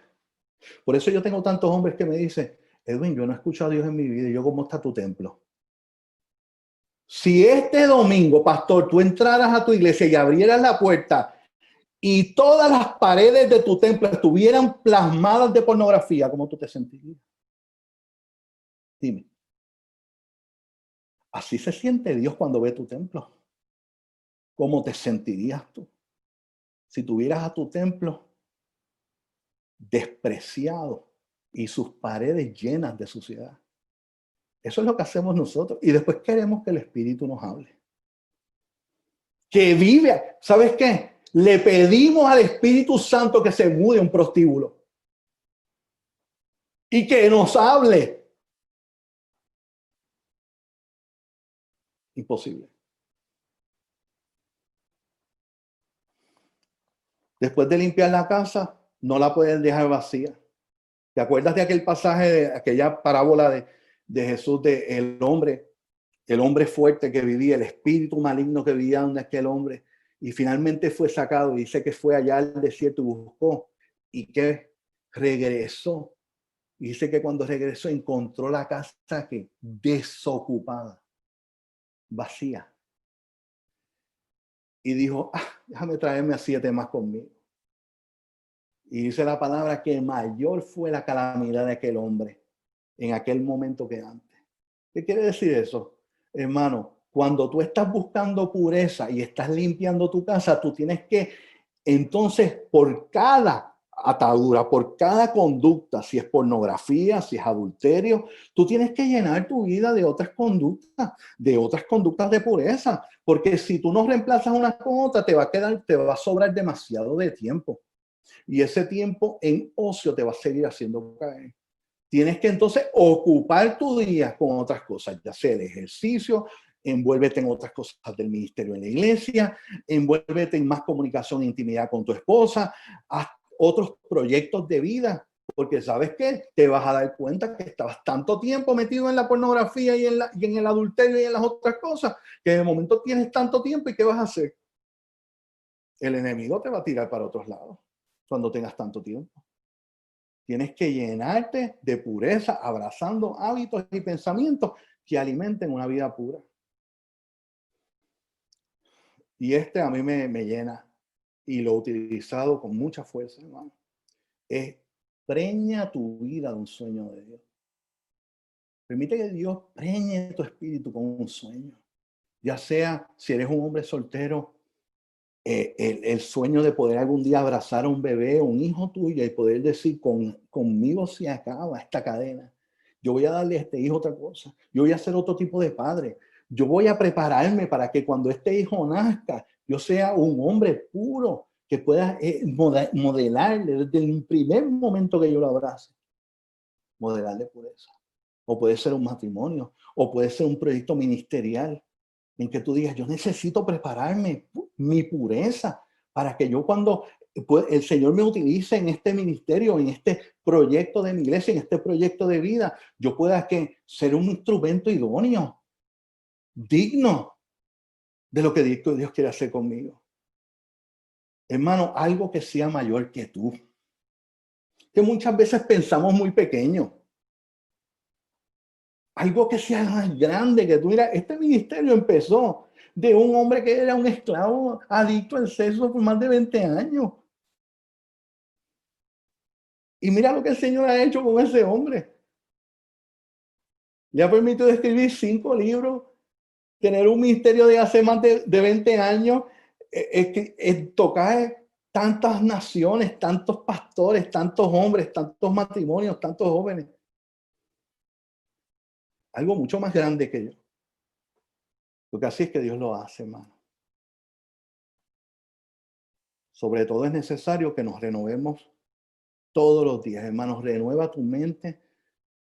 Por eso yo tengo tantos hombres que me dicen, Edwin, yo no he escuchado a Dios en mi vida, y yo, ¿cómo está tu templo? Si este domingo, pastor, tú entraras a tu iglesia y abrieras la puerta y todas las paredes de tu templo estuvieran plasmadas de pornografía, ¿cómo tú te sentirías? Dime. Así se siente Dios cuando ve tu templo. ¿Cómo te sentirías tú si tuvieras a tu templo despreciado y sus paredes llenas de suciedad? Eso es lo que hacemos nosotros. Y después queremos que el Espíritu nos hable. Que vive. ¿Sabes qué? Le pedimos al Espíritu Santo que se mude un prostíbulo. Y que nos hable. Imposible. Después de limpiar la casa, no la pueden dejar vacía. ¿Te acuerdas de aquel pasaje, de aquella parábola de Jesús, de el hombre fuerte que vivía, el espíritu maligno que vivía en aquel hombre, y finalmente fue sacado? Y dice que fue allá al desierto y buscó, y que regresó. Y dice que cuando regresó encontró la casa que desocupada, vacía. Y dijo, déjame traerme a 7 más conmigo. Y dice la palabra que mayor fue la calamidad de aquel hombre en aquel momento que antes. ¿Qué quiere decir eso? Hermano, cuando tú estás buscando pureza y estás limpiando tu casa, tú tienes que, entonces, por cada atadura, por cada conducta, si es pornografía, si es adulterio, tú tienes que llenar tu vida de otras conductas de pureza, porque si tú no reemplazas unas con otras, te va a sobrar demasiado de tiempo. Y ese tiempo en ocio te va a seguir haciendo caer. Tienes que entonces ocupar tu día con otras cosas, ya sea el ejercicio, envuélvete en otras cosas del ministerio en la iglesia, envuélvete en más comunicación e intimidad con tu esposa, haz otros proyectos de vida, porque ¿sabes qué? Te vas a dar cuenta que estabas tanto tiempo metido en la pornografía y en el adulterio y en las otras cosas, que de momento tienes tanto tiempo y ¿qué vas a hacer? El enemigo te va a tirar para otros lados cuando tengas tanto tiempo. Tienes que llenarte de pureza, abrazando hábitos y pensamientos que alimenten una vida pura. Y a mí me llena y lo he utilizado con mucha fuerza, hermano. Es preña tu vida de un sueño de Dios. Permite que Dios preñe tu espíritu con un sueño. Ya sea si eres un hombre soltero, el sueño de poder algún día abrazar a un bebé, un hijo tuyo y poder decir, conmigo se acaba esta cadena. Yo voy a darle a este hijo otra cosa. Yo voy a ser otro tipo de padre. Yo voy a prepararme para que cuando este hijo nazca, yo sea un hombre puro que pueda modelarle desde el primer momento que yo lo abrace. Modelarle pureza. o puede ser un matrimonio, o puede ser un proyecto ministerial en que tú digas, yo necesito prepararme, mi pureza, para que yo cuando el Señor me utilice en este ministerio, en este proyecto de mi iglesia, en este proyecto de vida, yo pueda ser un instrumento idóneo, digno de lo que Dios quiere hacer conmigo. Hermano, algo que sea mayor que tú. Que muchas veces pensamos muy pequeño. Algo que sea más grande que tú. Mira, este ministerio empezó de un hombre que era un esclavo adicto al sexo por más de 20 años. Y mira lo que el Señor ha hecho con ese hombre. Le ha permitido escribir 5 libros, tener un ministerio de hace más de 20 años, tocar tantas naciones, tantos pastores, tantos hombres, tantos matrimonios, tantos jóvenes. Algo mucho más grande que yo. Porque así es que Dios lo hace, hermano. Sobre todo es necesario que nos renovemos todos los días, hermanos. Renueva tu mente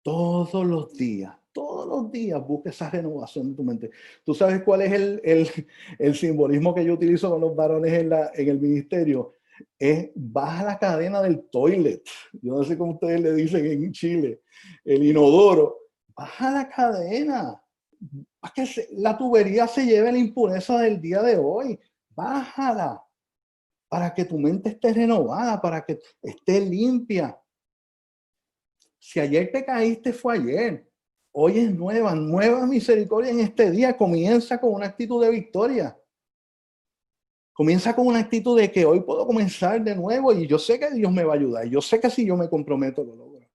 todos los días. Todos los días busca esa renovación de tu mente. ¿Tú sabes cuál es el simbolismo que yo utilizo con los varones en el ministerio? Es baja la cadena del toilet. Yo no sé cómo ustedes le dicen en Chile. El inodoro. Baja la cadena. Para que la tubería se lleve la impureza del día de hoy. Bájala. Para que tu mente esté renovada, para que esté limpia. Si ayer te caíste, fue ayer. Hoy es nueva misericordia en este día. Comienza con una actitud de victoria. Comienza con una actitud de que hoy puedo comenzar de nuevo y yo sé que Dios me va a ayudar. Yo sé que si yo me comprometo, lo logro.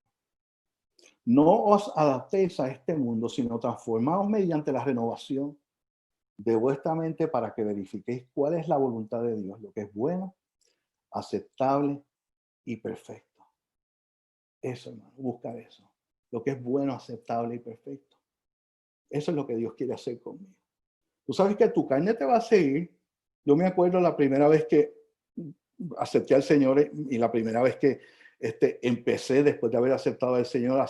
No os adaptéis a este mundo, sino transformaos mediante la renovación de vuestra mente para que verifiquéis cuál es la voluntad de Dios, lo que es bueno, aceptable y perfecto. Eso, hermano, buscar eso. Lo que es bueno, aceptable y perfecto. Eso es lo que Dios quiere hacer conmigo. Tú sabes que tu carne te va a seguir. Yo me acuerdo la primera vez que acepté al Señor y la primera vez que empecé, después de haber aceptado al Señor, a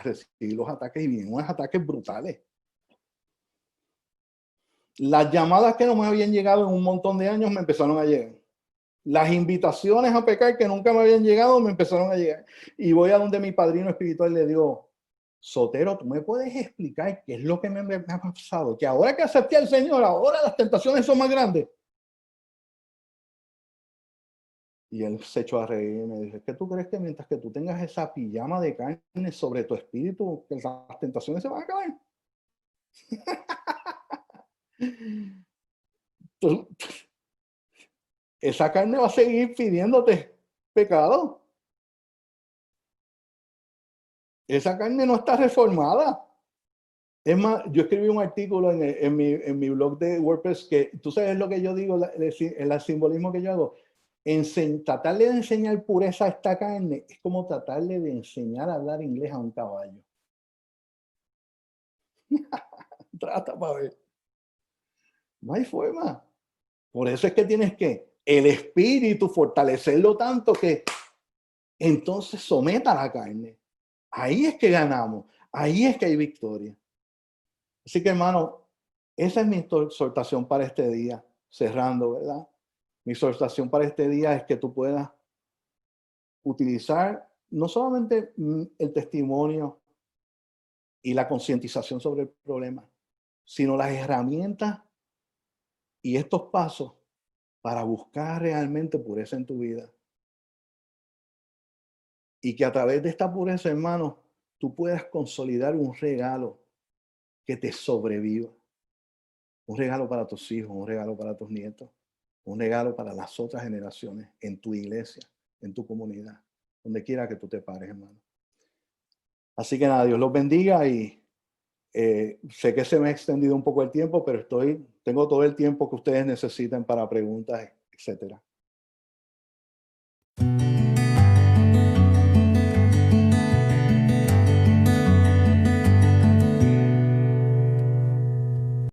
recibir los ataques, y vienen unos ataques brutales. Las llamadas que no me habían llegado en un montón de años me empezaron a llegar. Las invitaciones a pecar que nunca me habían llegado me empezaron a llegar. Y voy a donde mi padrino espiritual le digo, Sotero, ¿tú me puedes explicar qué es lo que me ha pasado? Que ahora que acepté al Señor, ahora las tentaciones son más grandes. Y él se echó a reír y me dijo, ¿qué tú crees que mientras que tú tengas esa pijama de carne sobre tu espíritu, que las tentaciones se van a acabar? Esa carne va a seguir pidiéndote pecado. Esa carne no está reformada. Es más, yo escribí un artículo en mi blog de WordPress que tú sabes lo que yo digo, el simbolismo que yo hago. Tratarle de enseñar pureza a esta carne es como tratarle de enseñar a hablar inglés a un caballo. Trata para ver. No hay forma. Por eso es que tienes que el espíritu fortalecerlo tanto que entonces someta a la carne. Ahí es que ganamos. Ahí es que hay victoria. Así que, hermano, esa es mi exhortación para este día, cerrando, ¿verdad? Mi exhortación para este día es que tú puedas utilizar no solamente el testimonio y la concientización sobre el problema, sino las herramientas y estos pasos para buscar realmente pureza en tu vida. Y que a través de esta pureza, hermano, tú puedas consolidar un regalo que te sobreviva. Un regalo para tus hijos, un regalo para tus nietos, un regalo para las otras generaciones en tu iglesia, en tu comunidad, donde quiera que tú te pares, hermano. Así que nada, Dios los bendiga y sé que se me ha extendido un poco el tiempo, pero tengo todo el tiempo que ustedes necesiten para preguntas, etcétera.